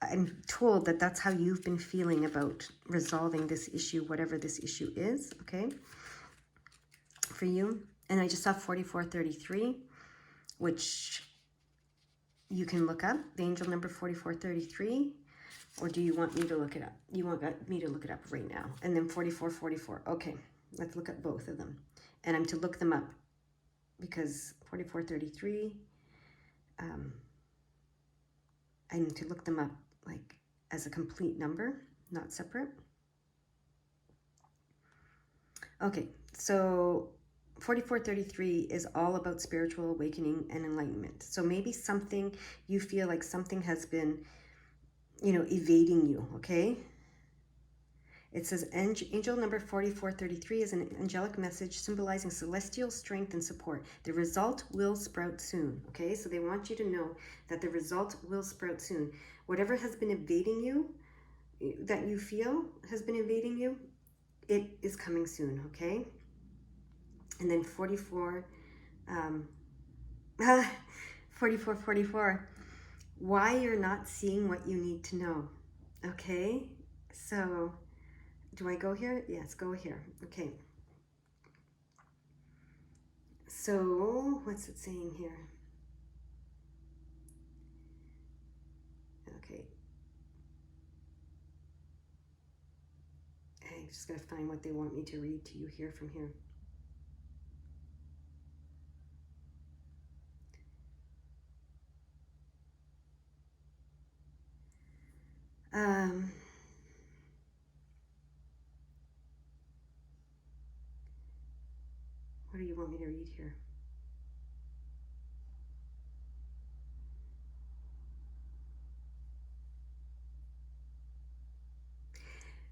[SPEAKER 1] I'm told that that's how you've been feeling about resolving this issue, whatever this issue is, okay, for you. And I just saw 4433, which you can look up, the angel number 4433, or do you want me to look it up? You want me to look it up right now. And then 4444. Okay, let's look at both of them. And I'm to look them up because 4433, I need to look them up like as a complete number, not separate. Okay, so 4433 is all about spiritual awakening and enlightenment. So maybe something, you feel like something has been, evading you, okay? It says angel number 4433 is an angelic message symbolizing celestial strength and support. The result will sprout soon, okay? So they want you to know that the result will sprout soon. Whatever has been evading you, that you feel has been evading you, it is coming soon, okay? And then 44, 44, why you're not seeing what you need to know, okay? So do I go here? Yes, go here. Okay. So what's it saying here? Okay. I just gotta find what they want me to read to you here from here. What do you want me to read here?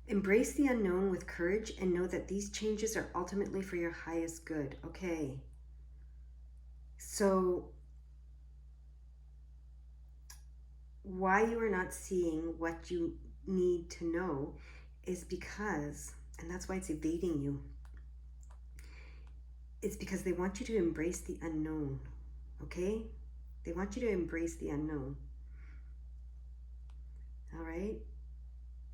[SPEAKER 1] Embrace the unknown with courage and know that these changes are ultimately for your highest good. Okay. So why you are not seeing what you need to know is because, and that's why it's evading you, it's because they want you to embrace the unknown, okay? They want you to embrace the unknown. All right?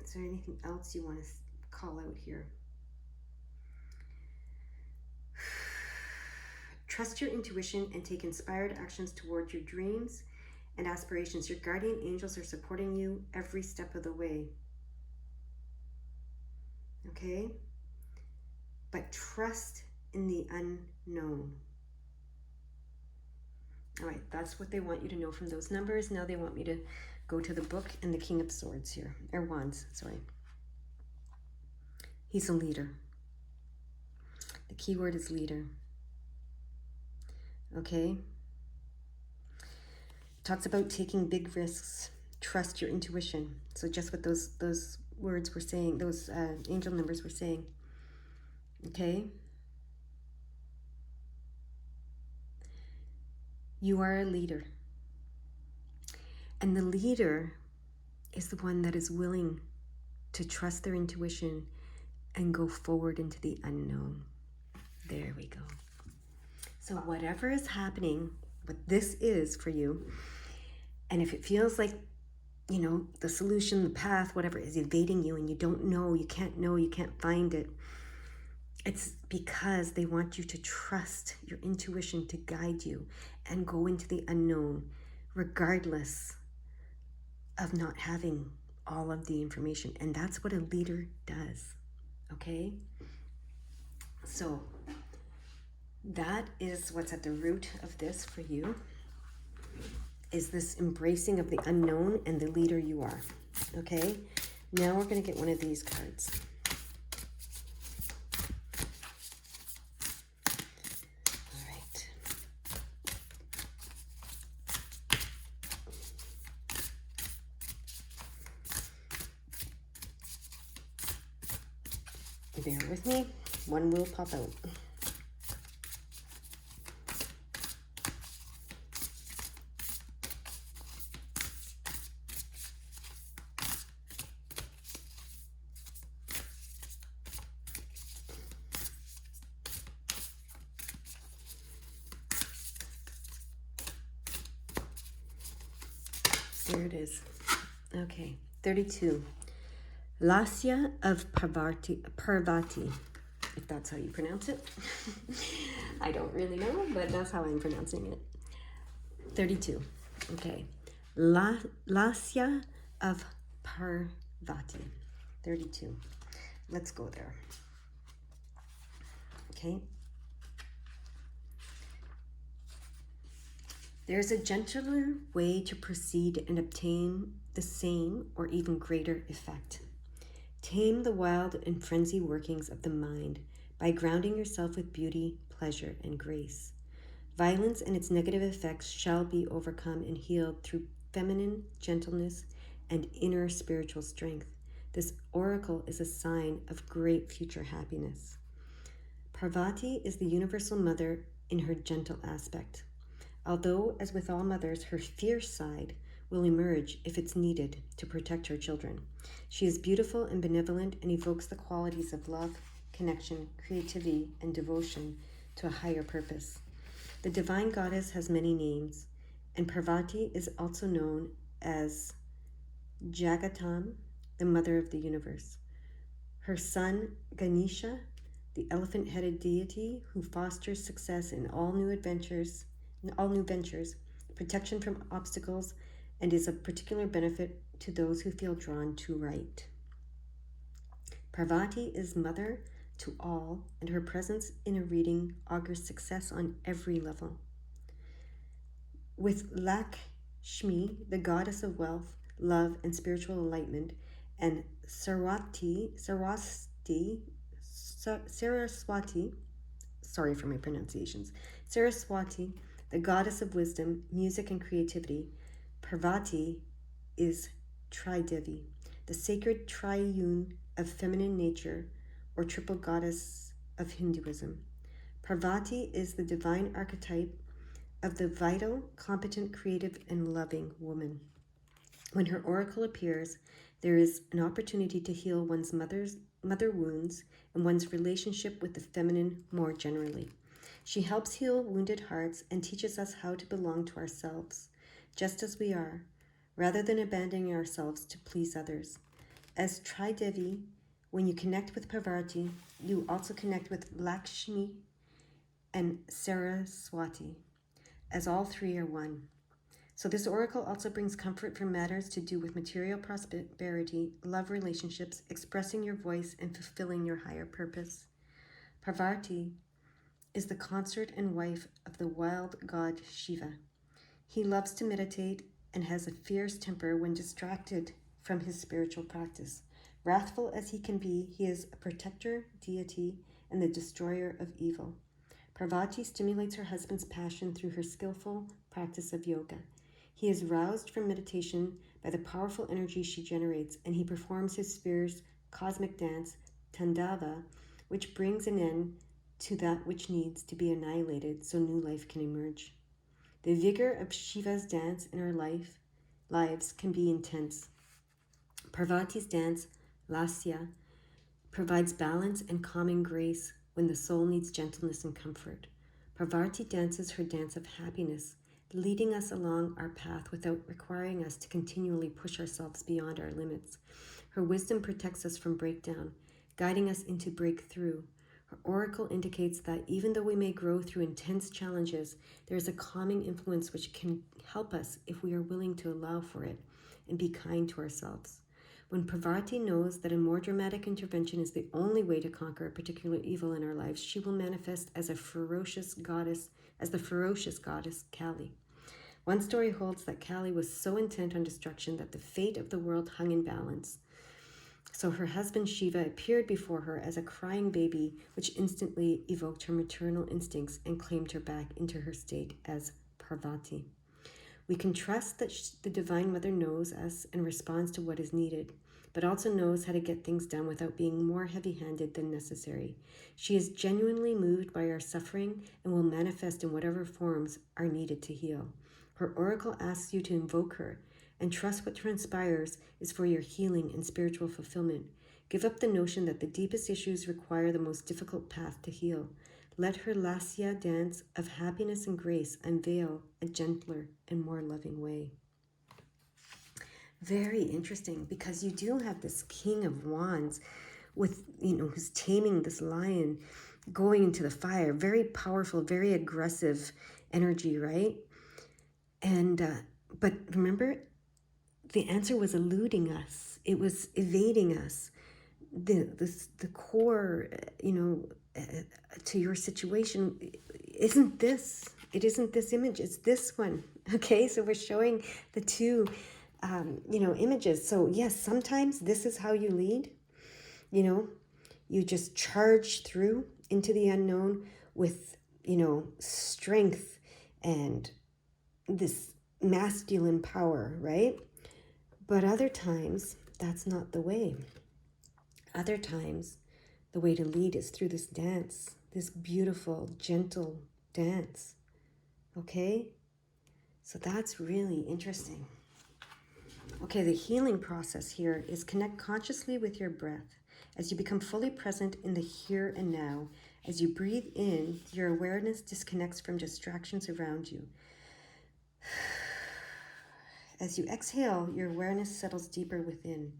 [SPEAKER 1] Is there anything else you want to call out here? Trust your intuition and take inspired actions toward your dreams and aspirations. Your guardian angels are supporting you every step of the way. Okay? But trust in the unknown. All right, that's what they want you to know from those numbers. Now they want me to go to the book and the King of Swords here, or Wands, sorry. He's a leader. The key word is leader. Okay? Talks about taking big risks. Trust your intuition. So just what those words were saying, those angel numbers were saying. Okay? You are a leader. And the leader is the one that is willing to trust their intuition and go forward into the unknown. There we go. So whatever is happening, what this is for you, and if it feels like, the solution, the path, whatever is evading you and you don't know, you can't find it, it's because they want you to trust your intuition to guide you and go into the unknown, regardless of not having all of the information. And that's what a leader does, okay? So that is what's at the root of this for you, is this embracing of the unknown and the leader you are, okay? Now we're going to get one of these cards. All right. Bear with me. One will pop out. There it is. Okay, 32. Lasya of Parvati, if that's how you pronounce it. I don't really know, but that's how I'm pronouncing it. 32. Okay. Lasya of Parvati. 32. Let's go there. Okay. There's a gentler way to proceed and obtain the same or even greater effect. Tame the wild and frenzied workings of the mind by grounding yourself with beauty, pleasure, and grace. Violence and its negative effects shall be overcome and healed through feminine gentleness and inner spiritual strength. This oracle is a sign of great future happiness. Parvati is the universal mother in her gentle aspect. Although, as with all mothers, her fierce side will emerge if it's needed to protect her children. She is beautiful and benevolent and evokes the qualities of love, connection, creativity, and devotion to a higher purpose. The divine goddess has many names, and Parvati is also known as Jagatam, the mother of the universe. Her son, Ganesha, the elephant-headed deity who fosters success in all new ventures, protection from obstacles, and is of particular benefit to those who feel drawn to right. Parvati is mother to all, and her presence in a reading augurs success on every level. With Lakshmi, the goddess of wealth, love, and spiritual enlightenment, and Saraswati, sorry for my pronunciations, Saraswati, the goddess of wisdom, music, and creativity, Parvati is Tridevi, the sacred triune of feminine nature, or triple goddess of Hinduism. Parvati is the divine archetype of the vital, competent, creative, and loving woman. When her oracle appears, there is an opportunity to heal one's mother wounds and one's relationship with the feminine more generally. She helps heal wounded hearts and teaches us how to belong to ourselves, just as we are, rather than abandoning ourselves to please others. As Tridevi, when you connect with Parvati, you also connect with Lakshmi and Saraswati, as all three are one. So this oracle also brings comfort for matters to do with material prosperity, love relationships, expressing your voice, and fulfilling your higher purpose. Parvati is the consort and wife of the wild god Shiva. He loves to meditate and has a fierce temper when distracted from his spiritual practice. Wrathful as he can be, he is a protector deity and the destroyer of evil. Parvati stimulates her husband's passion through her skillful practice of yoga. He is roused from meditation by the powerful energy she generates, and he performs his sphere's cosmic dance, Tandava, which brings an end to that which needs to be annihilated so new life can emerge. The vigor of Shiva's dance in our lives can be intense. Parvati's dance, Lasya, provides balance and calming grace when the soul needs gentleness and comfort. Parvati dances her dance of happiness, leading us along our path without requiring us to continually push ourselves beyond our limits. Her wisdom protects us from breakdown, guiding us into breakthrough. Her oracle indicates that even though we may grow through intense challenges, there is a calming influence which can help us if we are willing to allow for it and be kind to ourselves. When Parvati knows that a more dramatic intervention is the only way to conquer a particular evil in our lives, she will manifest as the ferocious goddess Kali. One story holds that Kali was so intent on destruction that the fate of the world hung in balance. So her husband Shiva appeared before her as a crying baby, which instantly evoked her maternal instincts and claimed her back into her state as Parvati. We can trust that the Divine Mother knows us and responds to what is needed, but also knows how to get things done without being more heavy-handed than necessary. She is genuinely moved by our suffering and will manifest in whatever forms are needed to heal. Her oracle asks you to invoke her and trust what transpires is for your healing and spiritual fulfillment. Give up the notion that the deepest issues require the most difficult path to heal. Let her Lasya dance of happiness and grace unveil a gentler and more loving way. Very interesting, because you do have this King of Wands with, who's taming this lion, going into the fire. Very powerful, very aggressive energy, right? And, but remember, the answer was eluding us. It was evading us. The core, to your situation, isn't this It isn't this image, it's this one. Okay, so we're showing the two, images. So yes, sometimes this is how you lead. You just charge through into the unknown with, strength and this masculine power, right? But other times, that's not the way. Other times, the way to lead is through this dance, this beautiful, gentle dance. Okay? So that's really interesting. Okay, the healing process here is connect consciously with your breath as you become fully present in the here and now. As you breathe in, your awareness disconnects from distractions around you. As you exhale, your awareness settles deeper within.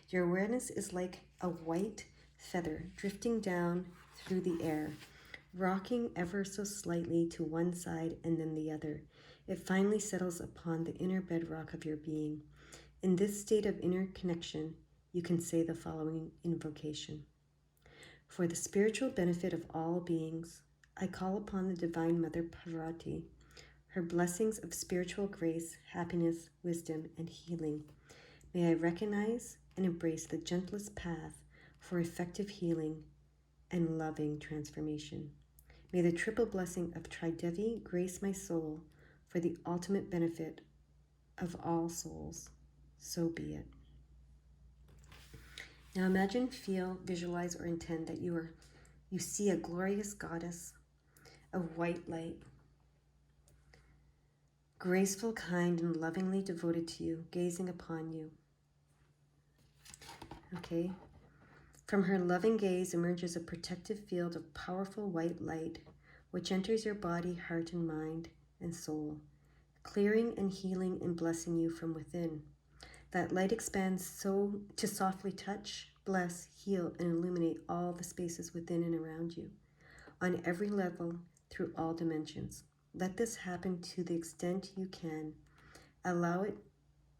[SPEAKER 1] Your awareness is like a white feather drifting down through the air, rocking ever so slightly to one side and then the other. It finally settles upon the inner bedrock of your being. In this state of inner connection, you can say the following invocation. For the spiritual benefit of all beings, I call upon the Divine Mother Parvati, her blessings of spiritual grace, happiness, wisdom, and healing. May I recognize and embrace the gentlest path for effective healing and loving transformation. May the triple blessing of Tridevi grace my soul for the ultimate benefit of all souls. So be it. Now imagine, feel, visualize, or intend that you see a glorious goddess of white light, graceful, kind, and lovingly devoted to you, gazing upon you. Okay? From her loving gaze emerges a protective field of powerful white light, which enters your body, heart, and mind, and soul, clearing and healing and blessing you from within. That light expands so to softly touch, bless, heal, and illuminate all the spaces within and around you, on every level, through all dimensions. Let this happen to the extent you can. Allow it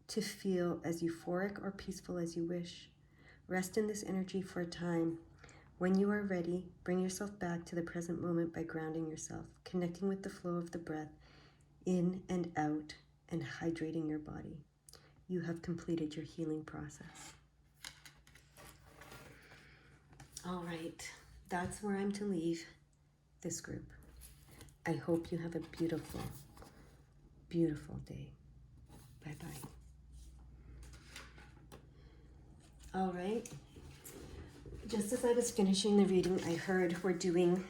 [SPEAKER 1] to feel as euphoric or peaceful as you wish. Rest in this energy for a time. When you are ready, bring yourself back to the present moment by grounding yourself, connecting with the flow of the breath in and out, and hydrating your body. You have completed your healing process. All right, that's where I'm to leave this group. I hope you have a beautiful, beautiful day. Bye-bye. All right. Just as I was finishing the reading, I heard we're doing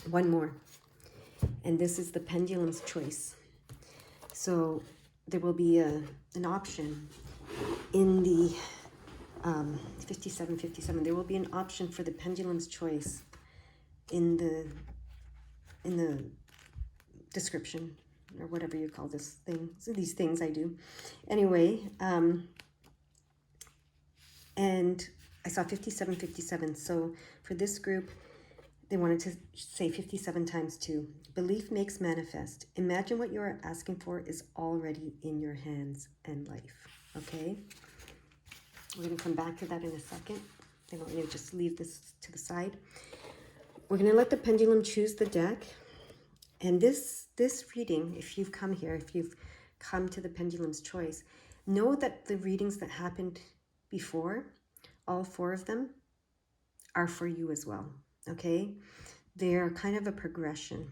[SPEAKER 1] one more. And this is the pendulum's choice. So there will be an option in the 5757. There will be an option for the pendulum's choice in the description, or whatever you call this thing. So these things I do. Anyway, and I saw 5757. So for this group, they wanted to say 57 times 2. Belief makes manifest. Imagine what you are asking for is already in your hands and life. Okay? We're going to come back to that in a second. I want you to just leave this to the side. We're going to let the pendulum choose the deck. And this reading, if you've come here, if you've come to the pendulum's choice, know that the readings that happened before, all 4 of them, are for you as well. Okay? They're kind of a progression.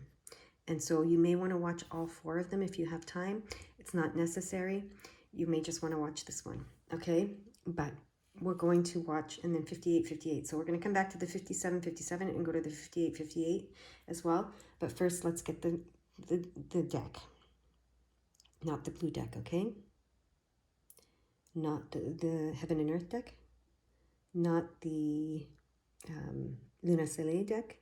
[SPEAKER 1] And so you may want to watch all 4 of them if you have time. It's not necessary. You may just want to watch this one. Okay? But we're going to watch, and then 5858. So we're going to come back to the 5757 and go to the 5858 as well. But first, let's get the deck. Not the blue deck, okay? Not the Heaven and Earth deck. Not the Luna Soleil deck.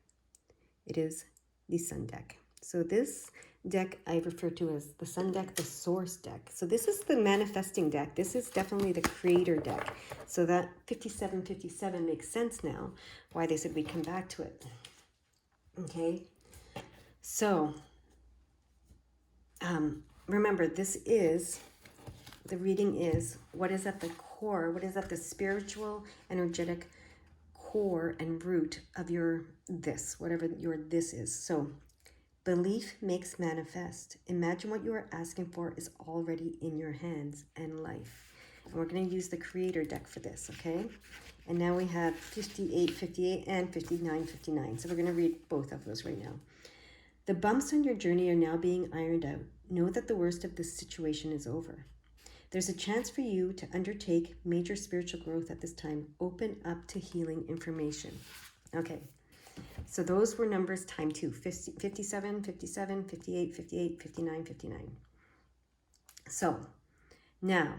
[SPEAKER 1] It is the Sun deck. So this deck I refer to as the Sun deck, the Source deck. So this is the manifesting deck. This is definitely the Creator deck. So that 5757 makes sense now, why they said we'd come back to it. Okay? So, remember, the reading is what is at the core, what is at the spiritual, energetic core and root of your this, whatever your this is. So Belief makes manifest. Imagine what you are asking for is already in your hands and life. And we're going to use the Creator deck for this, okay? And now we have 58, 58, and 59, 59. So we're going to read both of those right now. The bumps on your journey are now being ironed out. Know that the worst of this situation is over. There's a chance for you to undertake major spiritual growth at this time. Open up to healing information. Okay, so those were numbers time 2. 57, 57, 58, 58, 59, 59. So now,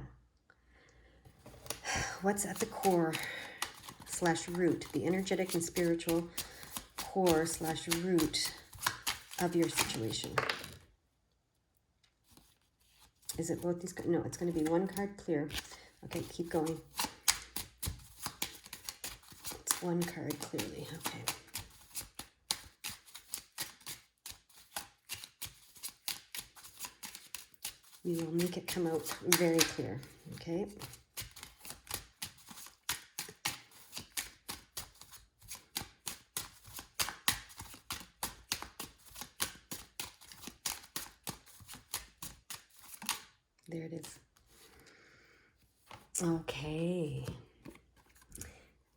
[SPEAKER 1] what's at the core / root, the energetic and spiritual core / root of your situation? Is it both these? No, it's going to be one card clear. Okay, keep going. It's one card clearly. Okay. We will make it come out very clear. Okay. There it is. Okay.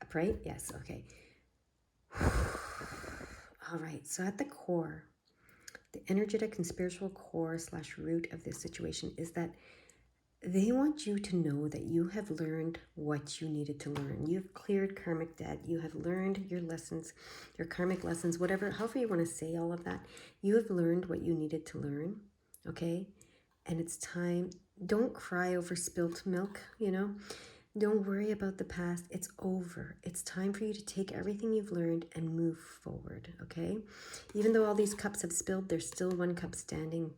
[SPEAKER 1] Upright? Yes, okay. All right, so at the core, the energetic and spiritual core / root of this situation is that they want you to know that you have learned what you needed to learn. You've cleared karmic debt. You have learned your lessons, your karmic lessons, whatever, however you want to say all of that. You have learned what you needed to learn, okay? And it's time. Don't cry over spilt milk, Don't worry about the past. It's over. It's time for you to take everything you've learned and move forward, okay? Even though all these cups have spilled, there's still one cup standing,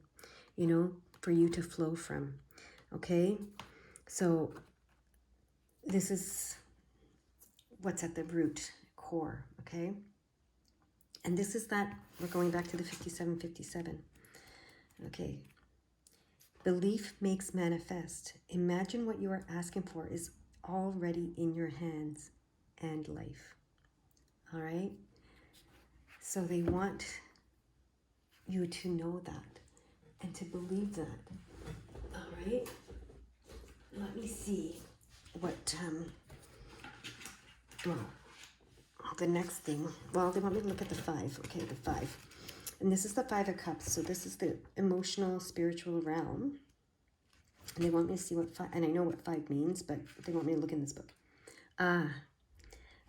[SPEAKER 1] for you to flow from, okay? So this is what's at the root core, okay? And this is that, we're going back to the 57, 57, okay? Belief makes manifest. Imagine what you are asking for is already in your hands and life. All right? So they want you to know that and to believe that. All right? Let me see what, the next thing. Well, they want me to look at the 5. Okay, the 5. And this is the 5 of Cups. So this is the emotional, spiritual realm. And they want me to see what 5, and I know what 5 means, but they want me to look in this book.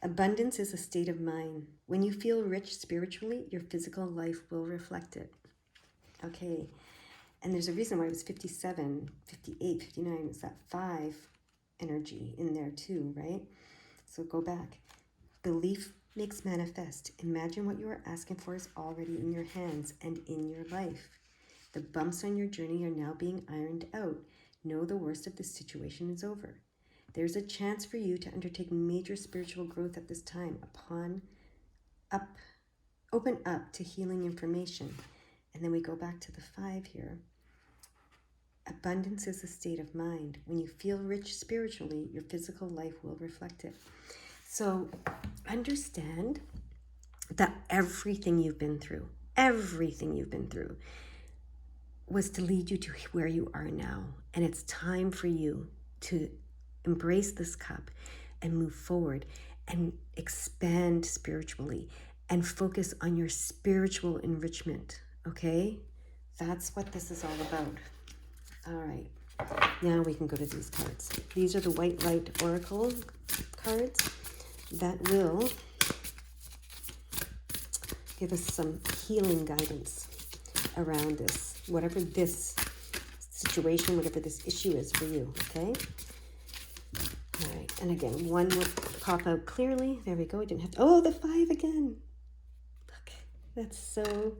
[SPEAKER 1] Abundance is a state of mind. When you feel rich spiritually, your physical life will reflect it. Okay. And there's a reason why it was 57, 58, 59. It's that 5 energy in there too, right? So go back. Belief makes manifest. Imagine what you are asking for is already in your hands and in your life. The bumps on your journey are now being ironed out. Know the worst of this situation is over. There's a chance for you to undertake major spiritual growth at this time. Open up to healing information. And then we go back to the 5 here. Abundance is a state of mind. When you feel rich spiritually, your physical life will reflect it. So understand that everything you've been through was to lead you to where you are now. And it's time for you to embrace this cup and move forward and expand spiritually and focus on your spiritual enrichment, okay? That's what this is all about. All right, now we can go to these cards. These are the White Light Oracle cards that will give us some healing guidance around this, whatever this situation, whatever this issue is for you, okay? All right, and again, 1 would pop out clearly. There we go. I didn't have to, oh, the 5 again. Look, that's so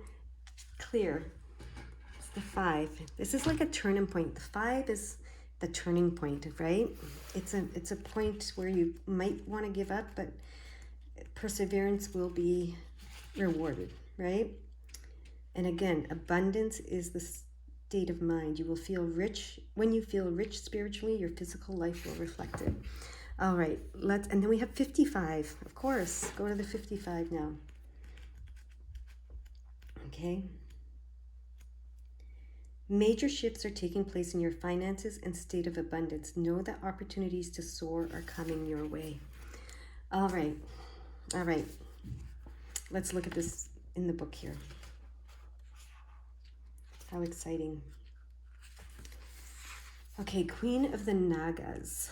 [SPEAKER 1] clear. It's the 5. This is like a turning point. The 5 is the turning point, right? It's a point where you might want to give up, but perseverance will be rewarded, right? And again, abundance is the state of mind. You will feel rich. When you feel rich spiritually, your physical life will reflect it. All right, and then we have 55. Of course, go to the 55 now. Okay. Major shifts are taking place in your finances and state of abundance. Know that opportunities to soar are coming your way. All right. Let's look at this in the book here. How exciting. Okay, Queen of the Nagas.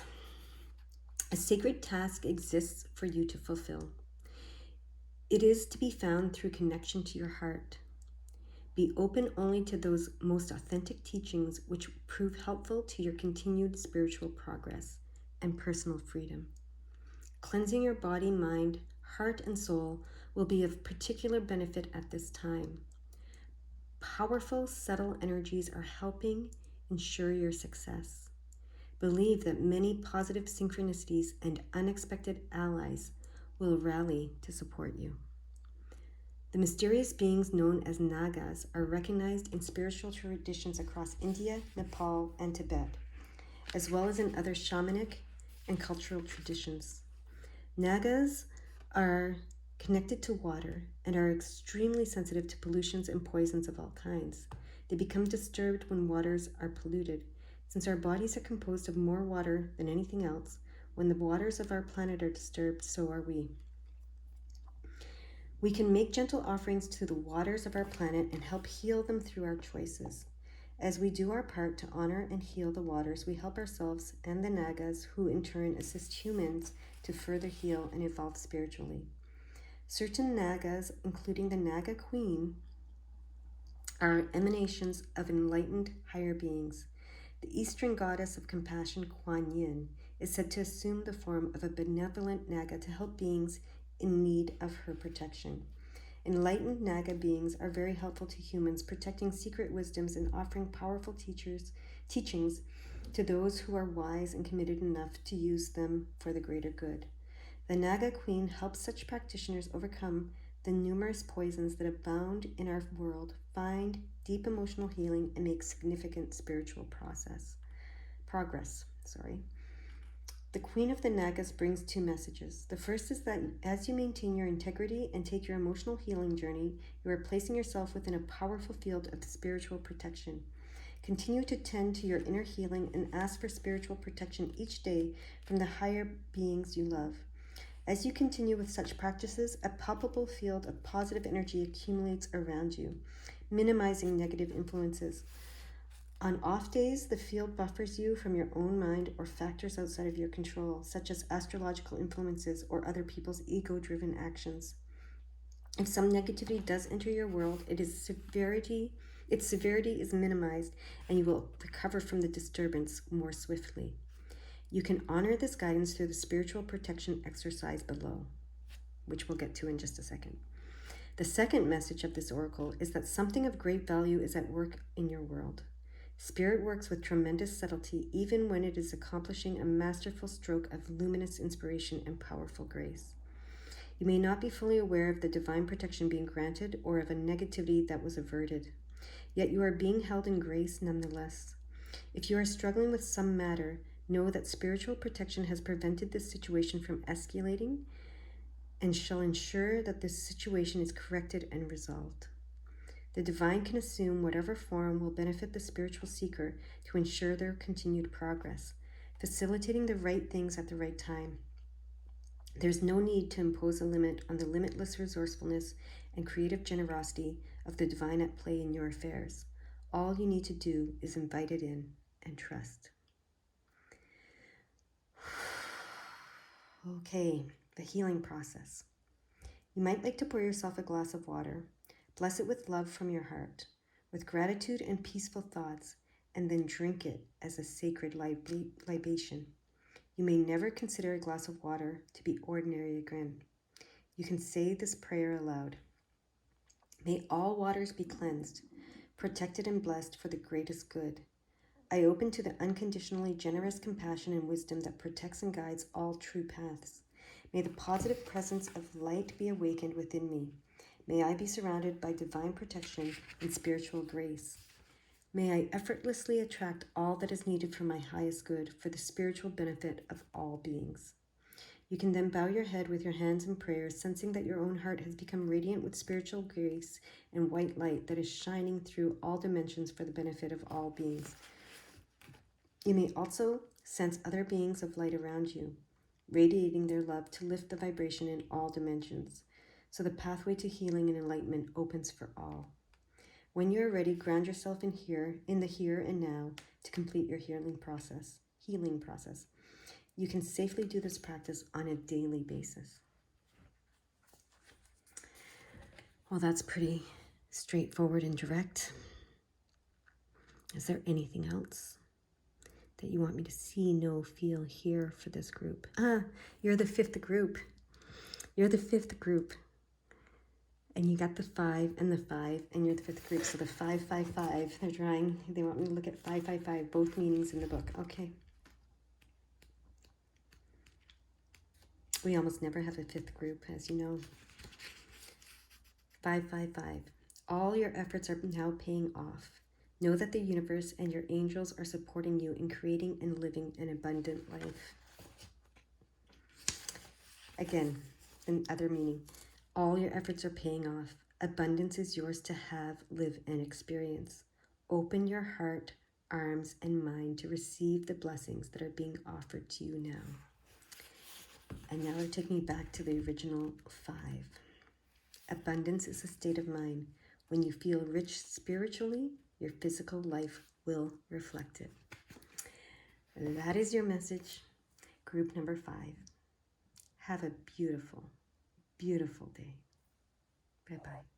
[SPEAKER 1] A sacred task exists for you to fulfill. It is to be found through connection to your heart. Be open only to those most authentic teachings which prove helpful to your continued spiritual progress and personal freedom. Cleansing your body, mind, heart, and soul will be of particular benefit at this time. Powerful, subtle energies are helping ensure your success. Believe that many positive synchronicities and unexpected allies will rally to support you. The mysterious beings known as Nagas are recognized in spiritual traditions across India, Nepal, and Tibet, as well as in other shamanic and cultural traditions. Nagas are connected to water and are extremely sensitive to pollutions and poisons of all kinds. They become disturbed when waters are polluted. Since our bodies are composed of more water than anything else, when the waters of our planet are disturbed, so are we. We can make gentle offerings to the waters of our planet and help heal them through our choices. As we do our part to honor and heal the waters, we help ourselves and the Nagas, who in turn assist humans to further heal and evolve spiritually. Certain Nagas, including the Naga Queen, are emanations of enlightened higher beings. The Eastern goddess of compassion, Kuan Yin, is said to assume the form of a benevolent Naga to help beings in need of her protection. Enlightened Naga beings are very helpful to humans, protecting secret wisdoms and offering powerful teachings to those who are wise and committed enough to use them for the greater good. The Naga Queen helps such practitioners overcome the numerous poisons that abound in our world, find deep emotional healing, and make significant spiritual progress. The Queen of the Nagas brings two messages. The first is that as you maintain your integrity and take your emotional healing journey, you are placing yourself within a powerful field of spiritual protection. Continue to tend to your inner healing and ask for spiritual protection each day from the higher beings you love. As you continue with such practices, a palpable field of positive energy accumulates around you, minimizing negative influences. On off days, the field buffers you from your own mind or factors outside of your control, such as astrological influences or other people's ego-driven actions. If some negativity does enter your world, its severity is minimized, and you will recover from the disturbance more swiftly. You can honor this guidance through the spiritual protection exercise below, which we'll get to in just a second. The second message of this oracle is that something of great value is at work in your world. Spirit works with tremendous subtlety, even when it is accomplishing a masterful stroke of luminous inspiration and powerful grace. You may not be fully aware of the divine protection being granted or of a negativity that was averted, yet you are being held in grace nonetheless. If you are struggling with some matter, know that spiritual protection has prevented this situation from escalating and shall ensure that this situation is corrected and resolved. The divine can assume whatever form will benefit the spiritual seeker to ensure their continued progress, facilitating the right things at the right time. There's no need to impose a limit on the limitless resourcefulness and creative generosity of the divine at play in your affairs. All you need to do is invite it in and trust. Okay, the healing process. You might like to pour yourself a glass of water. Bless it with love from your heart, with gratitude and peaceful thoughts, and then drink it as a sacred libation. You may never consider a glass of water to be ordinary again. You can say this prayer aloud. May all waters be cleansed, protected and blessed for the greatest good. I open to the unconditionally generous compassion and wisdom that protects and guides all true paths. May the positive presence of light be awakened within me. May I be surrounded by divine protection and spiritual grace. May I effortlessly attract all that is needed for my highest good, for the spiritual benefit of all beings. You can then bow your head with your hands in prayer, sensing that your own heart has become radiant with spiritual grace and white light that is shining through all dimensions for the benefit of all beings. You may also sense other beings of light around you, radiating their love to lift the vibration in all dimensions. So the pathway to healing and enlightenment opens for all. When you're ready, ground yourself in the here and now to complete your healing process. You can safely do this practice on a daily basis. Well, that's pretty straightforward and direct. Is there anything else that you want me to see, know, feel, hear for this group? You're the fifth group. You're the fifth group. And you got the 5 and the 5, and you're the fifth group. So the 555, they want me to look at 555, both meanings in the book. Okay. We almost never have a fifth group, as you know. 555. All your efforts are now paying off. Know that the universe and your angels are supporting you in creating and living an abundant life. Again, another meaning. All your efforts are paying off. Abundance is yours to have, live, and experience. Open your heart, arms, and mind to receive the blessings that are being offered to you now. And now take me back to the original 5. Abundance is a state of mind. When you feel rich spiritually, your physical life will reflect it. That is your message. Group number 5. Have a beautiful, beautiful day. Bye-bye.